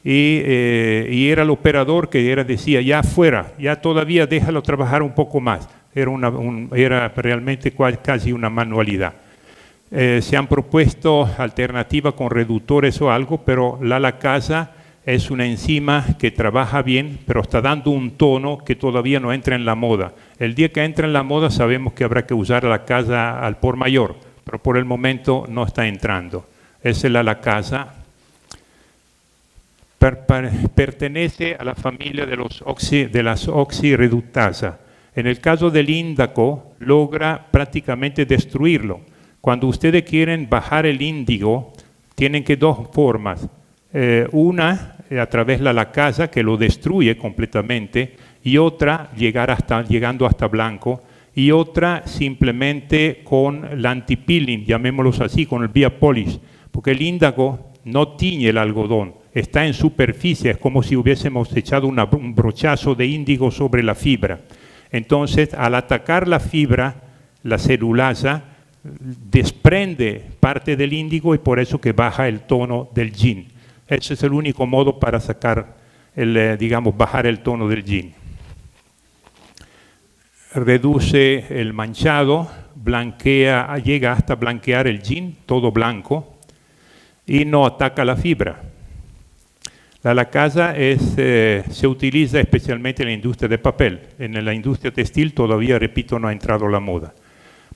Y era el operador que decía, ya fuera, ya todavía déjalo trabajar un poco más. Era realmente casi una manualidad. Se han propuesto alternativas con reductores o algo, pero la lacasa es una enzima que trabaja bien, pero está dando un tono que todavía no entra en la moda. El día que entra en la moda sabemos que habrá que usar la lacasa al por mayor, pero por el momento no está entrando. Esa es la lacasa. Pertenece a la familia de las oxirreductasas. En el caso del índaco, logra prácticamente destruirlo. Cuando ustedes quieren bajar el índigo, tienen que dos formas. Una, a través de la lacasa, que lo destruye completamente, y otra, llegando hasta blanco, y otra simplemente con la antipeeling, llamémoslos así, con el vía polish, porque el índago no tiñe el algodón, está en superficie, es como si hubiésemos echado un brochazo de índigo sobre la fibra. Entonces, al atacar la fibra, la celulasa, desprende parte del índigo y por eso que baja el tono del yin. Ese es el único modo para sacar, bajar el tono del yin. Reduce el manchado, blanquea, llega hasta blanquear el yin, todo blanco, y no ataca la fibra. La lacasa se utiliza especialmente en la industria de papel. En la industria textil todavía, repito, no ha entrado la moda.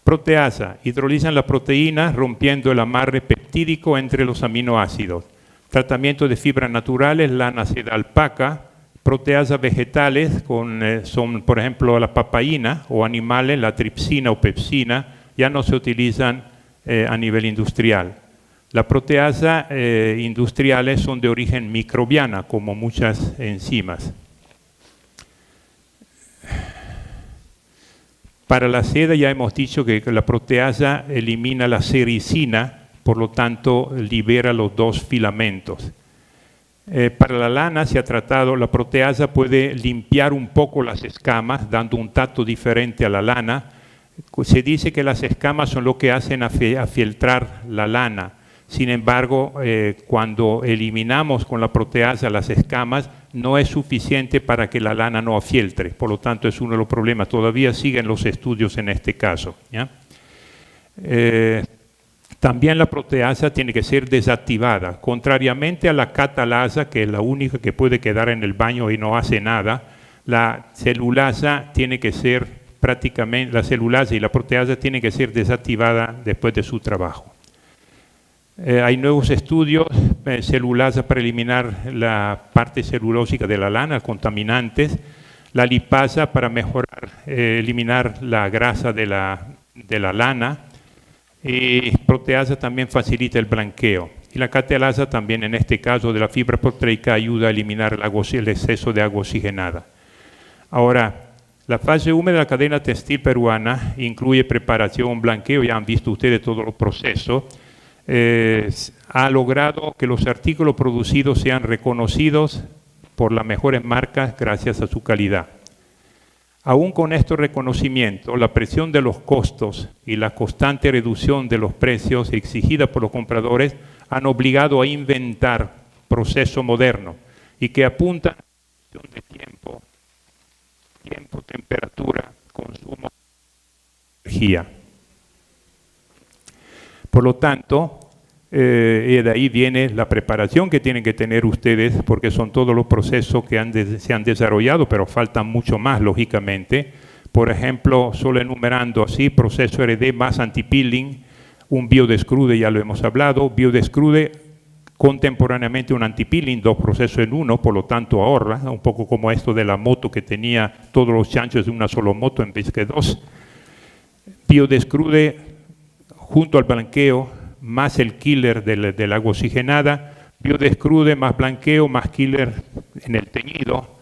Proteasa, hidrolizan la proteína rompiendo el amarre peptídico entre los aminoácidos. Tratamiento de fibras naturales, lana de alpaca. Proteasas vegetales son, por ejemplo, la papaína, o animales, la tripsina o pepsina, ya no se utilizan a nivel industrial. Las proteasas industriales son de origen microbiana, como muchas enzimas. Para la seda ya hemos dicho que la proteasa elimina la sericina, por lo tanto libera los dos filamentos. Para la lana se ha tratado, la proteasa puede limpiar un poco las escamas, dando un tacto diferente a la lana. Se dice que las escamas son lo que hacen afieltrar la lana. Sin embargo, cuando eliminamos con la proteasa las escamas, no es suficiente para que la lana no afieltre. Por lo tanto, es uno de los problemas. Todavía siguen los estudios en este caso, ¿ya? También la proteasa tiene que ser desactivada. Contrariamente a la catalasa, que es la única que puede quedar en el baño y no hace nada, la celulasa tiene que ser prácticamente, la celulasa y la proteasa tienen que ser desactivada después de su trabajo. Hay nuevos estudios, celulasa para eliminar la parte celulósica de la lana, contaminantes, la lipasa para mejorar, eliminar la grasa de la lana, y proteasa también facilita el blanqueo. Y la catalasa también, en este caso de la fibra proteica, ayuda a eliminar el exceso de agua oxigenada. Ahora, la fase húmeda de la cadena textil peruana incluye preparación, blanqueo, ya han visto ustedes todos los procesos. Ha logrado que los artículos producidos sean reconocidos por las mejores marcas gracias a su calidad. Aún con estos reconocimientos, la presión de los costos y la constante reducción de los precios exigida por los compradores han obligado a inventar procesos modernos y que apuntan a la reducción de tiempo, temperatura, consumo de energía. Por lo tanto, de ahí viene la preparación que tienen que tener ustedes, porque son todos los procesos que se han desarrollado, pero faltan mucho más, lógicamente. Por ejemplo, solo enumerando así, proceso RD más antipeeling, un biodescrude, ya lo hemos hablado, biodescrude contemporáneamente un antipeeling, 2 procesos en uno, por lo tanto ahorra, un poco como esto de la moto que tenía todos los chanchos de una sola moto en vez que 2. Biodescrude junto al blanqueo, más el killer del agua oxigenada, biodescrude más blanqueo más killer en el teñido,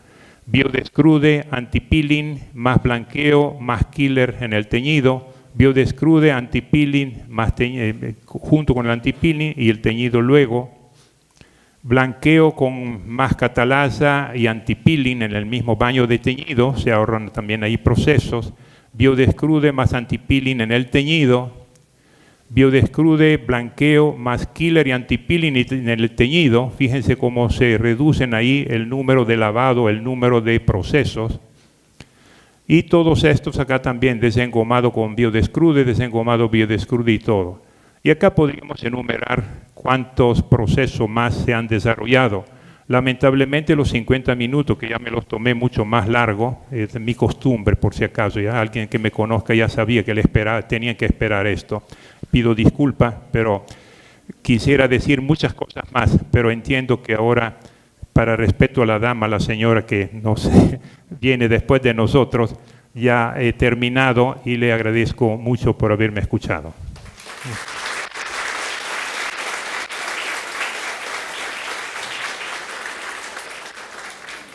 biodescrude, antipeeling más blanqueo más killer en el teñido, biodescrude, antipeeling más junto con el antipeeling y el teñido luego, blanqueo con más catalasa y antipeeling en el mismo baño de teñido, se ahorran también ahí procesos, biodescrude más antipeeling en el teñido, biodescrude, blanqueo, más killer y antipeeling en el teñido. Fíjense cómo se reducen ahí el número de lavado, el número de procesos. Y todos estos acá también, desengomado con biodescrude, desengomado, biodescrude y todo. Y acá podríamos enumerar cuántos procesos más se han desarrollado. Lamentablemente los 50 minutos, que ya me los tomé mucho más largo, es mi costumbre por si acaso, ya alguien que me conozca ya sabía que tenían que esperar esto. Pido disculpas, pero quisiera decir muchas cosas más, pero entiendo que ahora, para respeto a la dama, la señora que viene después de nosotros, ya he terminado y le agradezco mucho por haberme escuchado.